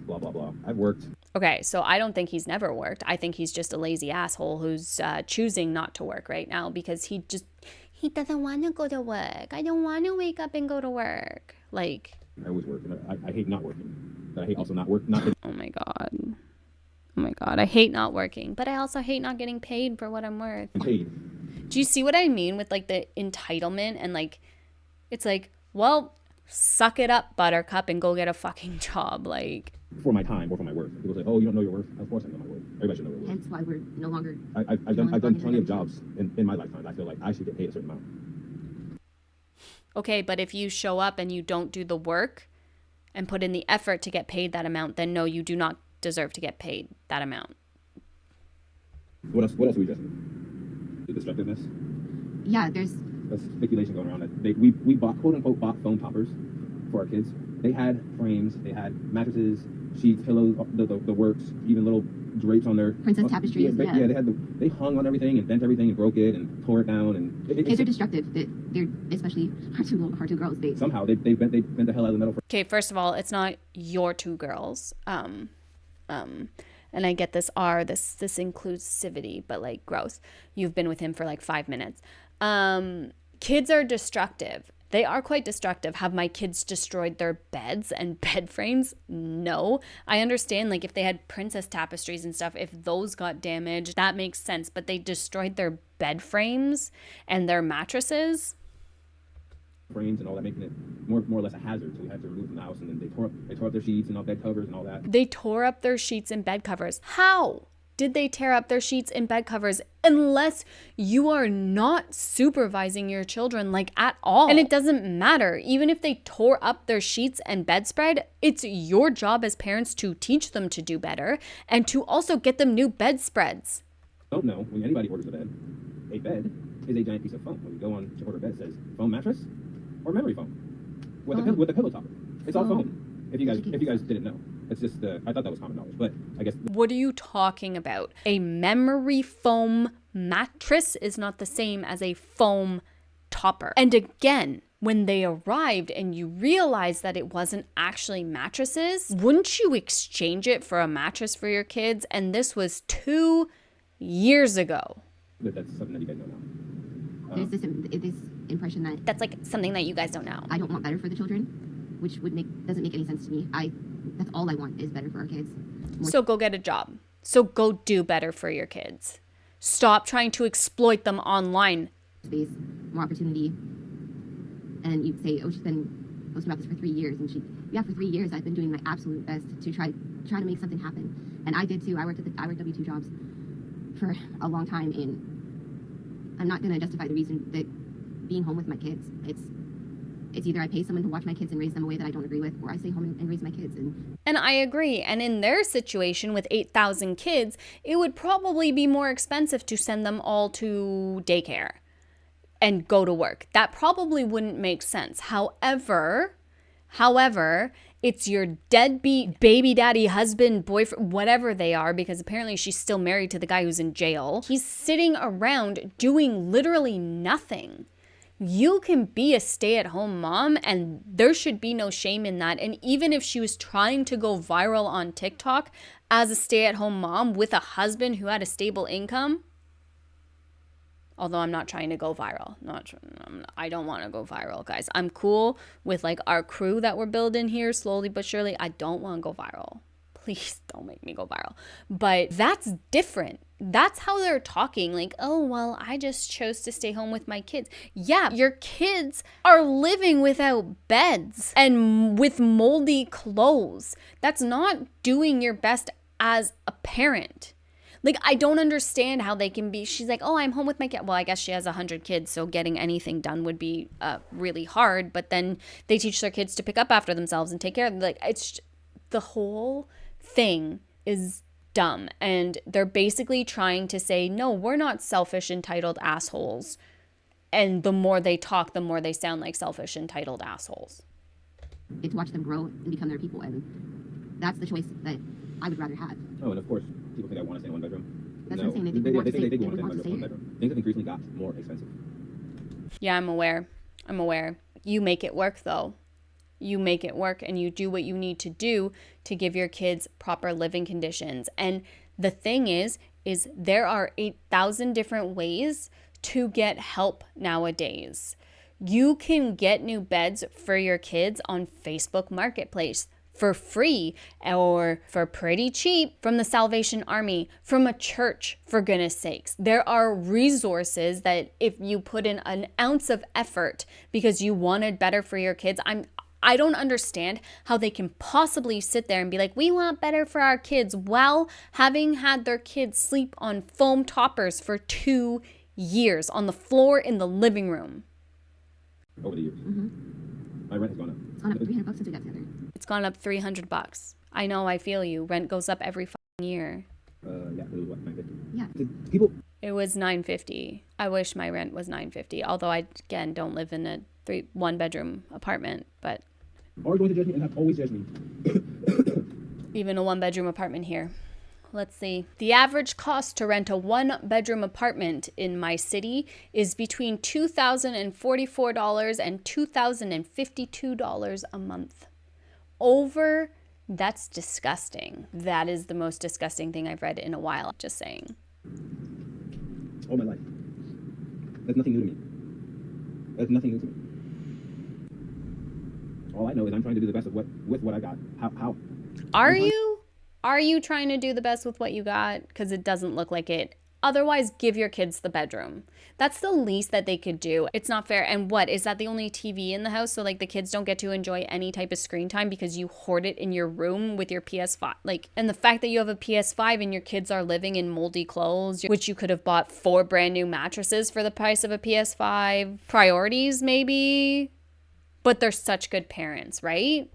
blah, blah, blah. I've worked. Okay, so I don't think he's never worked. I think he's just a lazy asshole who's choosing not to work right now because he doesn't want to go to work. I don't want to wake up and go to work. Like, I always work, and I hate not working. But I hate also not work. Oh my god. I hate not working, but I also hate not getting paid for what I'm worth. Paid. Do you see what I mean with like the entitlement and like, it's like, well, suck it up, buttercup, and go get a fucking job. Like, for my time or for my worth. People say, oh, you don't know your worth. Of course I know my worth. Everybody should know their worth. Hence why we're no longer. I've done plenty of jobs in my lifetime. I feel like I should get paid a certain amount. Okay, but if you show up and you don't do the work and put in the effort to get paid that amount, then no, you do not deserve to get paid that amount. What else are we addressing? The destructiveness? Yeah, there's speculation going around that we bought, quote unquote, bought foam toppers for our kids. They had frames, they had mattresses, sheets, pillows, the works, even little drapes on their princess tapestries. Yeah, they hung on everything and bent everything and broke it and tore it down. And kids are destructive. They're especially our two girls. They bent the hell out of the metal. Okay, first of all, it's not your two girls. And I get this inclusivity, but like gross. You've been with him for like 5 minutes. Kids are destructive. They are quite destructive. Have my kids destroyed their beds and bed frames? No. I understand, like, if they had princess tapestries and stuff, if those got damaged, that makes sense. But they destroyed their bed frames and their mattresses. Frames and all that, making it more or less a hazard. So we had to remove them from the house, and then they tore up their sheets and all bed covers and all that. They tore up their sheets and bed covers. How did they tear up their sheets and bed covers unless you are not supervising your children like at all? And it doesn't matter. Even if they tore up their sheets and bedspread, it's your job as parents to teach them to do better and to also get them new bedspreads. Don't know when anybody orders a bed is a giant piece of foam. When you go on to order a bed, it says foam mattress or memory foam with a pillow topper. It's all foam. If you guys didn't know. It's just, I thought that was common knowledge, but I guess. What are you talking about? A memory foam mattress is not the same as a foam topper. And again, when they arrived and you realized that it wasn't actually mattresses, wouldn't you exchange it for a mattress for your kids? And this was 2 years ago. That's something that you guys don't know. There's this impression that that's like something that you guys don't know. I don't want better for the children, which doesn't make any sense to me. That's all I want is better for our kids. So go get a job. So go do better for your kids. Stop trying to exploit them online. Space, more opportunity. And you'd say, oh, she's been posting about this for 3 years. And for 3 years, I've been doing my absolute best to try to make something happen. And I did too. I worked W-2 jobs for a long time. And I'm not going to justify the reason that being home with my kids, it's either I pay someone to watch my kids and raise them a way that I don't agree with, or I stay home and raise my kids. And I agree. And in their situation with 8,000 kids, it would probably be more expensive to send them all to daycare. and go to work. That probably wouldn't make sense. However, it's your deadbeat baby daddy, husband, boyfriend, whatever they are, because apparently she's still married to the guy who's in jail. He's sitting around doing literally nothing. You can be a stay-at-home mom, and there should be no shame in that. And even if she was trying to go viral on TikTok as a stay-at-home mom with a husband who had a stable income, although I'm not trying to go viral. I don't want to go viral, guys. I'm cool with like our crew that we're building here slowly but surely. I don't want to go viral. Please don't make me go viral. But that's different. That's how they're talking. Like, oh, well, I just chose to stay home with my kids. Yeah, your kids are living without beds and with moldy clothes. That's not doing your best as a parent. Like, I don't understand how they can be. She's like, oh, I'm home with my kid. Well, I guess she has 100 kids, so getting anything done would be really hard. But then they teach their kids to pick up after themselves and take care of them. Like, it's the whole thing is dumb. And they're basically trying to say, no, we're not selfish, entitled assholes. And the more they talk, the more they sound like selfish, entitled assholes. Get to watch them grow and become their people, and that's the choice that I would rather have. Oh, and of course, people think I want to stay in one bedroom. That's what I'm saying. They think we want to stay. They want to stay in one bedroom. Things have increasingly got more expensive. Yeah, I'm aware. You make it work, though. You make it work, and you do what you need to do to give your kids proper living conditions. And the thing is there are 8,000 different ways to get help nowadays. You can get new beds for your kids on Facebook Marketplace for free or for pretty cheap from the Salvation Army, from a church, for goodness sakes. There are resources that if you put in an ounce of effort because you wanted better for your kids, I don't understand how they can possibly sit there and be like, we want better for our kids, while having had their kids sleep on foam toppers for 2 years on the floor in the living room. Over the years. Mm-hmm. My rent has gone up. It's gone up $300 since we got together. It's gone up $300. I know, I feel you. Rent goes up every year. Yeah, it was what, $950? Yeah. It was $950. I wish my rent was $950. Although I, again, don't live in a one-bedroom apartment, but are going to judge me and have always judged me. Even a one-bedroom apartment here. Let's see. The average cost to rent a one-bedroom apartment in my city is between $2,044 and $2,052 a month. That's disgusting. That is the most disgusting thing I've read in a while. Just saying. All my life. That's nothing new to me. That's nothing new to me. All I know is I'm trying to do the best with what I got. How? Are you trying to do the best with what you got? Because it doesn't look like it. Otherwise, give your kids the bedroom. That's the least that they could do. It's not fair. And what, is that the only TV in the house? So like the kids don't get to enjoy any type of screen time because you hoard it in your room with your PS5. And the fact that you have a PS5 and your kids are living in moldy clothes, which you could have bought 4 brand new mattresses for the price of a PS5. Priorities, maybe. But they're such good parents, right?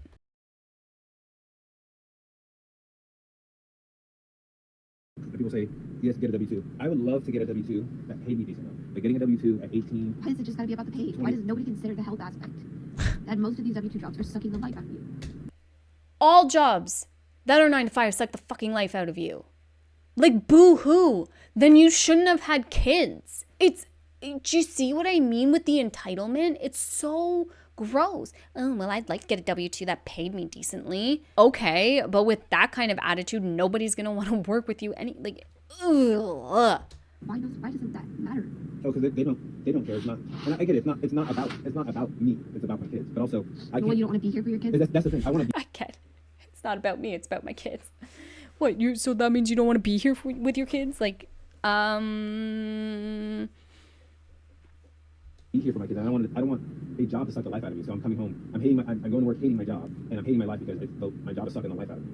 People say, yes, get a W-2. I would love to get a W-2 that paid me decent enough. But getting a W-2 at 18... Why does it just gotta be about the pay? Why does nobody consider the health aspect? That most of these W-2 jobs are sucking the life out of you. All jobs that are 9 to 5 suck the fucking life out of you. Like, boo-hoo. Then you shouldn't have had kids. Do you see what I mean with the entitlement? It's so gross. Oh, well, I'd like to get a W-2 that paid me decently. Okay, but with that kind of attitude, nobody's gonna want to work with you ugh. Why doesn't that matter? Oh, because they don't care. It's not. And I get it. It's not about me. It's about my kids. But also, you don't want to be here for your kids. That's the thing. I want to be. I get it. It's not about me. It's about my kids. What? So that means you don't want to be here with your kids? Be here for my kids. I don't want a job to suck the life out of me. So I'm coming home. I'm going to work hating my job, and I'm hating my life because my job is sucking the life out of me.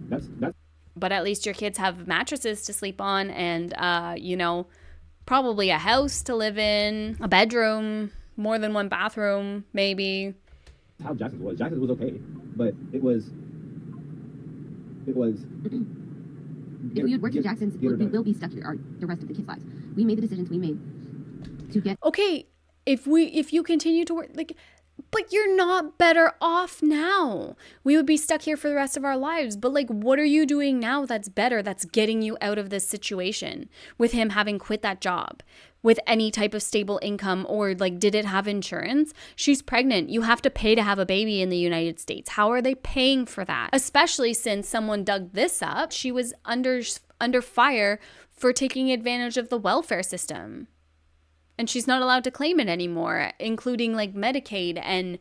That's. But at least your kids have mattresses to sleep on, and probably a house to live in, a bedroom, more than one bathroom, maybe. How Jackson's was. Jackson's was okay, but it was. If we would work in Jackson's, we will be stuck here the rest of the kids' lives. We made the decisions we made to get. Okay, If you continue to work, like, but you're not better off now. We would be stuck here for the rest of our lives. But like, what are you doing now that's better, that's getting you out of this situation with him having quit that job with any type of stable income? Or like, did it have insurance? She's pregnant. You have to pay to have a baby in the United States. How are they paying for that? Especially since someone dug this up. She was under fire for taking advantage of the welfare system. And she's not allowed to claim it anymore, including like Medicaid and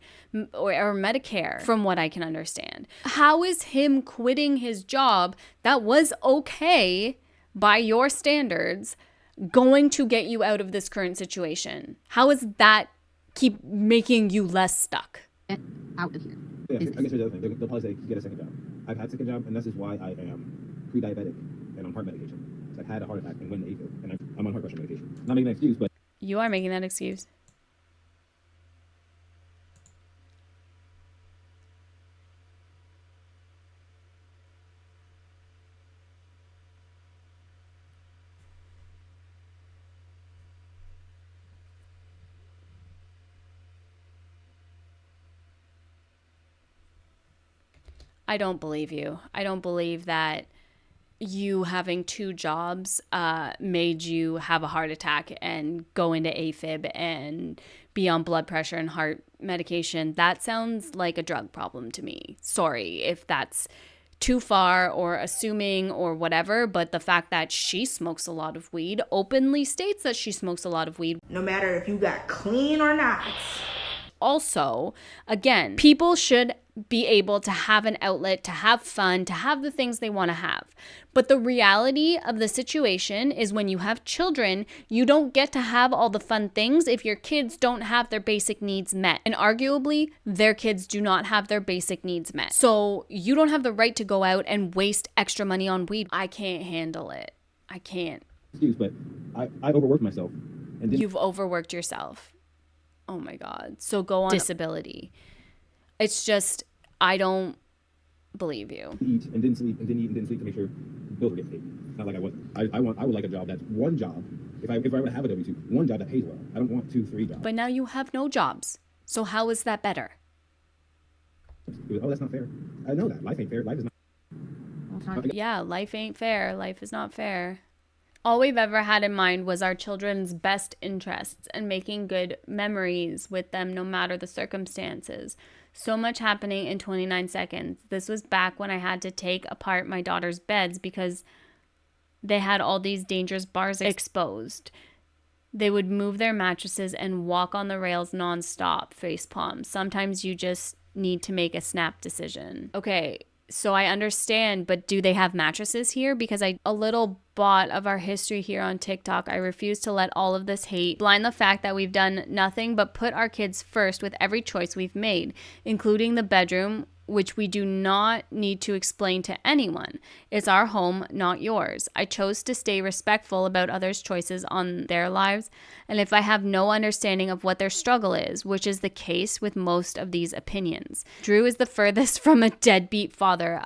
or Medicare, from what I can understand. How is him quitting his job that was okay by your standards going to get you out of this current situation? How is that keep making you less stuck? Out of here. Yeah, I guess here's the other thing. They'll probably say, get a second job. I've had a second job, and this is why I am pre-diabetic and on heart medication. So I had a heart attack and went to AFib, and I'm on heart pressure medication. Not making an excuse, but You are making that excuse. I don't believe you. I don't believe that you having two jobs made you have a heart attack and go into AFib and be on blood pressure and heart medication. That sounds like a drug problem to me. Sorry if that's too far or assuming or whatever, but the fact that she smokes a lot of weed, openly states that she smokes a lot of weed. No matter if you got clean or not. Also, again, people should be able to have an outlet, to have fun, to have the things they want to have. But the reality of the situation is when you have children, you don't get to have all the fun things if your kids don't have their basic needs met. And arguably, their kids do not have their basic needs met. So you don't have the right to go out and waste extra money on weed. I can't handle it. I can't. excuse, but I overworked myself. And You've overworked yourself. Oh my God. So go on disability. It's just, I don't believe you. Eat and didn't sleep and didn't eat and didn't sleep to make sure bills were getting paid. Not like I wasn't. I would like a job that's one job. If I were to have a W-2, one job that pays well. I don't want 2, 3 jobs. But now you have no jobs. So how is that better? Oh, that's not fair. I know that. Life ain't fair. Life is not. Yeah, life ain't fair. Life is not fair. All we've ever had in mind was our children's best interests and making good memories with them no matter the circumstances. So much happening in 29 seconds. This was back when I had to take apart my daughter's beds because they had all these dangerous bars exposed. They would move their mattresses and walk on the rails nonstop, face palm. Sometimes you just need to make a snap decision. Okay, so I understand, but do they have mattresses here? Because a little bot of our history here on TikTok, I refuse to let all of this hate blind the fact that we've done nothing but put our kids first with every choice we've made, including the bedroom, which we do not need to explain to anyone. It's our home, not yours. I chose to stay respectful about others' choices on their lives, and if I have no understanding of what their struggle is, which is the case with most of these opinions. Drew is the furthest from a deadbeat father.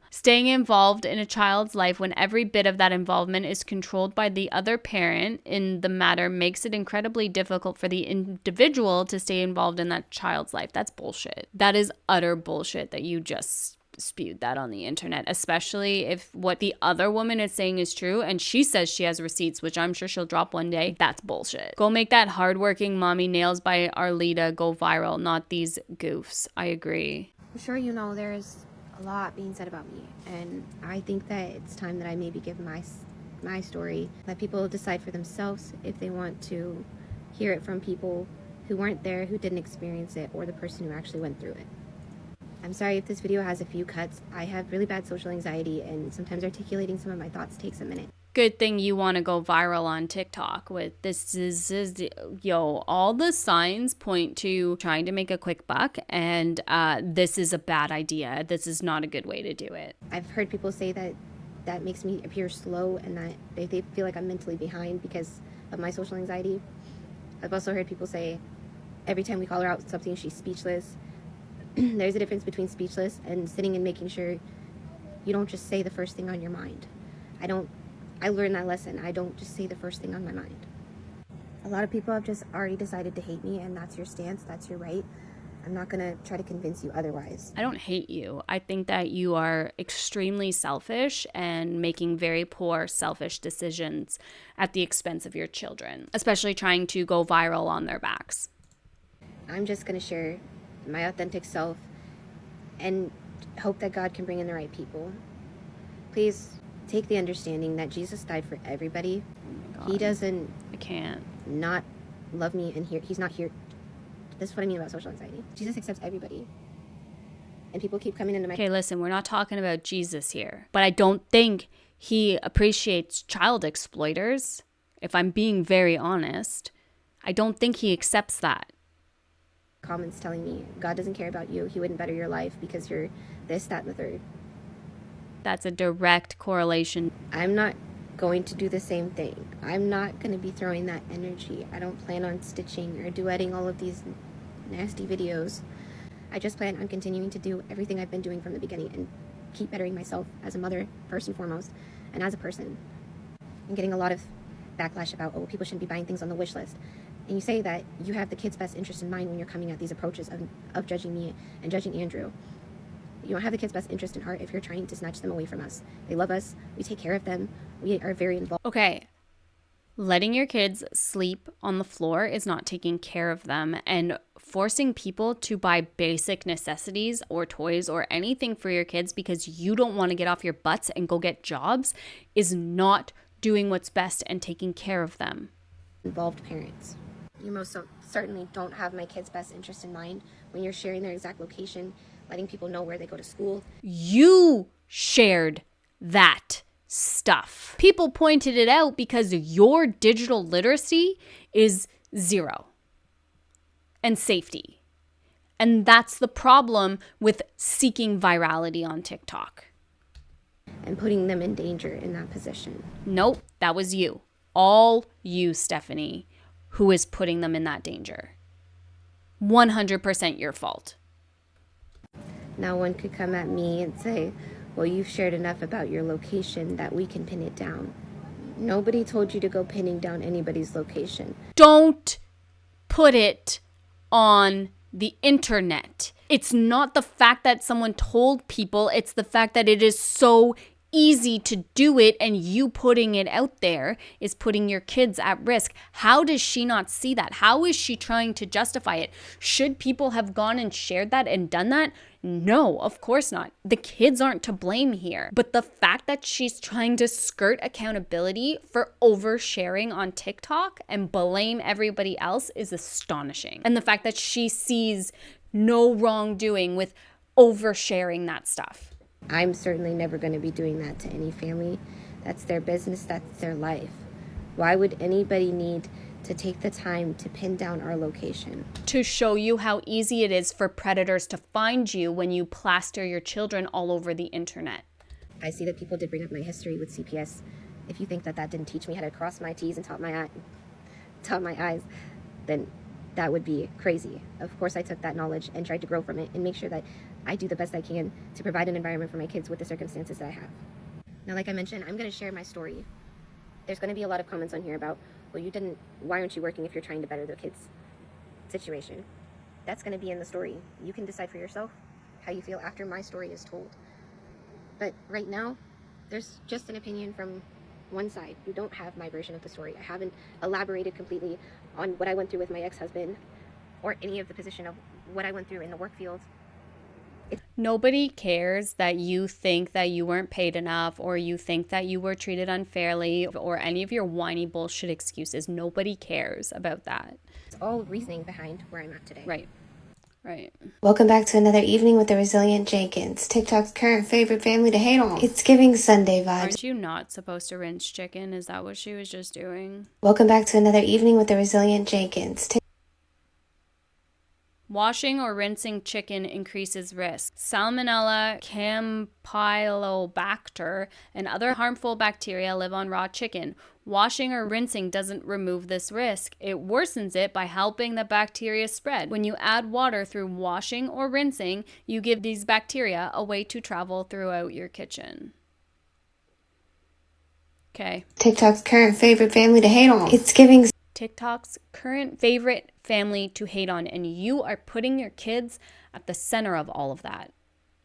Staying involved in a child's life when every bit of that involvement is controlled by the other parent in the matter makes it incredibly difficult for the individual to stay involved in that child's life. That's bullshit. That is utter bullshit that you just spewed that on the internet, especially if what the other woman is saying is true and she says she has receipts, which I'm sure she'll drop one day. That's bullshit. Go make that hardworking mommy nails by Arlita go viral, not these goofs. I agree. I'm sure you know there's a lot being said about me, and I think that it's time that I maybe give my story, let people decide for themselves if they want to hear it from people who weren't there, who didn't experience it, or the person who actually went through it. I'm sorry if this video has a few cuts. I have really bad social anxiety, and sometimes articulating some of my thoughts takes a minute. Good thing you want to go viral on TikTok with this all the signs point to trying to make a quick buck, and this is a bad idea. This is not a good way to do it. I've heard people say that makes me appear slow and that they feel like I'm mentally behind because of my social anxiety. I've also heard people say every time we call her out something, she's speechless. There's a difference between speechless and sitting and making sure you don't just say the first thing on your mind. I learned that lesson. I don't just say the first thing on my mind. A lot of people have just already decided to hate me, and that's your stance, that's your right. I'm not gonna try to convince you otherwise. I don't hate you. I think that you are extremely selfish and making very poor, selfish decisions at the expense of your children, especially trying to go viral on their backs. I'm just gonna share my authentic self and hope that God can bring in the right people. Please take the understanding that Jesus died for everybody. He doesn't I can't. not love me, and he's not here. This is what I mean about social anxiety. Jesus accepts everybody. And people keep coming into my... Okay, listen, we're not talking about Jesus here, but I don't think he appreciates child exploiters. If I'm being very honest, I don't think he accepts that. Comments telling me God doesn't care about you. He wouldn't better your life because you're this, that, and the third. That's a direct correlation. I'm not going to do the same thing. I'm not going to be throwing that energy. I don't plan on stitching or duetting all of these nasty videos. I just plan on continuing to do everything I've been doing from the beginning and keep bettering myself as a mother, first and foremost, and as a person. I'm getting a lot of backlash about, oh, people shouldn't be buying things on the wish list. And you say that you have the kids' best interest in mind when you're coming at these approaches of judging me and judging Andrew. You don't have the kids' best interest in heart if you're trying to snatch them away from us. They love us. We take care of them. We are very involved. Okay, letting your kids sleep on the floor is not taking care of them, and forcing people to buy basic necessities or toys or anything for your kids because you don't want to get off your butts and go get jobs is not doing what's best and taking care of them. Involved parents. You most certainly don't have my kids' best interest in mind when you're sharing their exact location, letting people know where they go to school. You shared that stuff. People pointed it out because your digital literacy is zero. And safety. And that's the problem with seeking virality on TikTok. And putting them in danger in that position. Nope, that was you. All you, Stephanie, who is putting them in that danger. 100% your fault. Now one could come at me and say, well, you've shared enough about your location that we can pin it down. Nobody told you to go pinning down anybody's location. Don't put it on the internet. It's not the fact that someone told people, it's the fact that it is so easy to do it, and you putting it out there is putting your kids at risk. How does she not see that? How is she trying to justify it? Should people have gone and shared that and done that? No, of course not. The kids aren't to blame here. But the fact that she's trying to skirt accountability for oversharing on TikTok and blame everybody else is astonishing. And the fact that she sees no wrongdoing with oversharing that stuff. I'm certainly never going to be doing that to any family. That's their business, that's their life. Why would anybody need to take the time to pin down our location? To show you how easy it is for predators to find you when you plaster your children all over the internet. I see that people did bring up my history with CPS. If you think that that didn't teach me how to cross my T's and dot my I's, then that would be crazy. Of course, I took that knowledge and tried to grow from it and make sure that I do the best I can to provide an environment for my kids with the circumstances that I have. Now, like I mentioned, I'm going to share my story. There's going to be a lot of comments on here about, well, why aren't you working if you're trying to better the kids' situation? That's going to be in the story. You can decide for yourself how you feel after my story is told. But right now, there's just an opinion from one side. You don't have my version of the story. I haven't elaborated completely on what I went through with my ex-husband or any of the position of what I went through in the work field. Nobody cares that you think that you weren't paid enough, or you think that you were treated unfairly, or any of your whiny bullshit excuses. Nobody cares about that. It's all reasoning behind where I'm at today. Right. Right. Welcome back to another evening with the resilient Jenkins, TikTok's current favorite family to hate on. It's giving Sunday vibes. Aren't you not supposed to rinse chicken? Is that what she was just doing? Welcome back to another evening with the resilient Jenkins. Washing or rinsing chicken increases risk. Salmonella, Campylobacter, and other harmful bacteria live on raw chicken. Washing or rinsing doesn't remove this risk. It worsens it by helping the bacteria spread. When you add water through washing or rinsing, you give these bacteria a way to travel throughout your kitchen. Okay. TikTok's current favorite family to hate on. It's giving TikTok's current favorite family to hate on, and you are putting your kids at the center of all of that.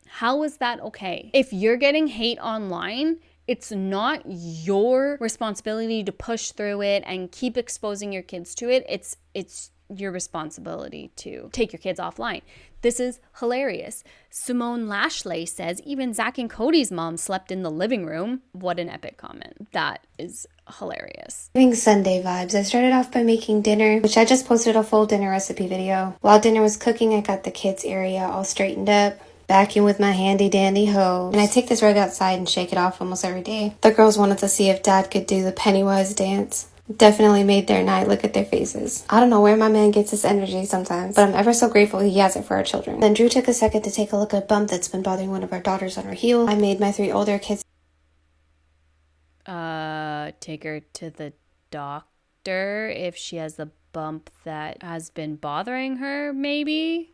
How is that okay? If you're getting hate online, it's not your responsibility to push through it and keep exposing your kids to it. It's your responsibility to take your kids offline. This is hilarious. Simone Lashley says even Zach and Cody's mom slept in the living room. What an epic comment. That is hilarious. Giving Sunday vibes. I started off by making dinner, which I just posted a full dinner recipe video. While dinner was cooking, I got the kids area all straightened up, vacuum with my handy dandy hose, and I take this rug outside and shake it off almost every day. The girls wanted to see if Dad could do the Pennywise dance. Definitely made their night. Look at their faces. I don't know where my man gets his energy sometimes, but I'm ever so grateful he has it for our children. Then Drew took a second to take a look at a bump that's been bothering one of our daughters on her heel. I made my 3 older kids take her to the doctor if she has a bump that has been bothering her, maybe?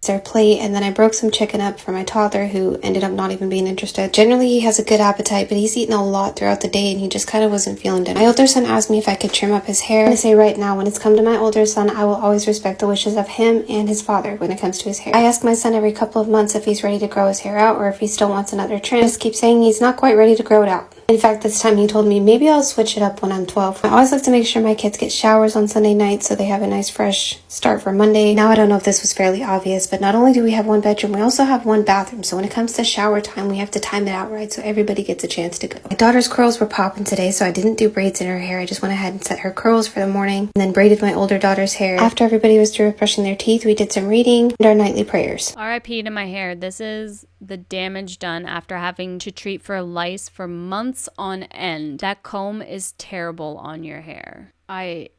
their plate, and then I broke some chicken up for my toddler who ended up not even being interested. Generally, he has a good appetite, but he's eaten a lot throughout the day and he just kind of wasn't feeling it. My older son asked me if I could trim up his hair. I'm gonna say right now, when it's come to my older son, I will always respect the wishes of him and his father when it comes to his hair. I ask my son every couple of months if he's ready to grow his hair out or if he still wants another trim. He just keeps saying he's not quite ready to grow it out. In fact, this time he told me maybe I'll switch it up when I'm 12. I always like to make sure my kids get showers on Sunday night so they have a nice fresh start for Monday. Now I don't know if this was fairly obvious, but not only do we have one bedroom, we also have one bathroom. So when it comes to shower time, we have to time it out right so everybody gets a chance to go. My daughter's curls were popping today, so I didn't do braids in her hair. I just went ahead and set her curls for the morning and then braided my older daughter's hair. After everybody was through with brushing their teeth, we did some reading and our nightly prayers. RIP to my hair. This is the damage done after having to treat for lice for months on end. That comb is terrible on your hair. I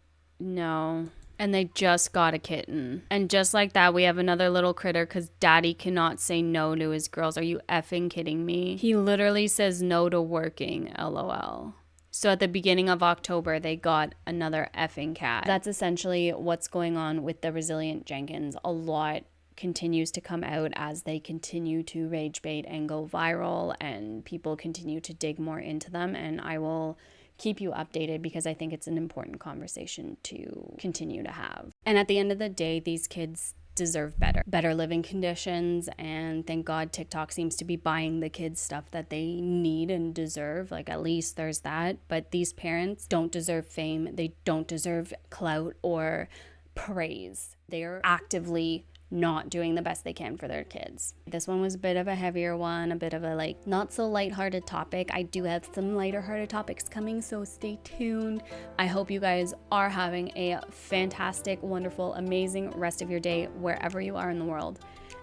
know. And they just got a kitten. And just like that, we have another little critter because daddy cannot say no to his girls. Are you effing kidding me? He literally says no to working, LOL. So at the beginning of October, they got another effing cat. That's essentially what's going on with the Resilient Jenkins. A lot continues to come out as they continue to rage bait and go viral and people continue to dig more into them, and I will keep you updated because I think it's an important conversation to continue to have. And at the end of the day, these kids deserve better living conditions, and thank God TikTok seems to be buying the kids stuff that they need and deserve. Like, at least there's that. But these parents don't deserve fame, they don't deserve clout or praise. They are actively not doing the best they can for their kids. This one was a bit of a heavier one, a bit of a not so lighthearted topic. I do have some lighter hearted topics coming, so stay tuned. I hope you guys are having a fantastic, wonderful, amazing rest of your day wherever you are in the world.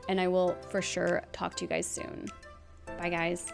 And I will for sure talk to you guys soon. Bye guys.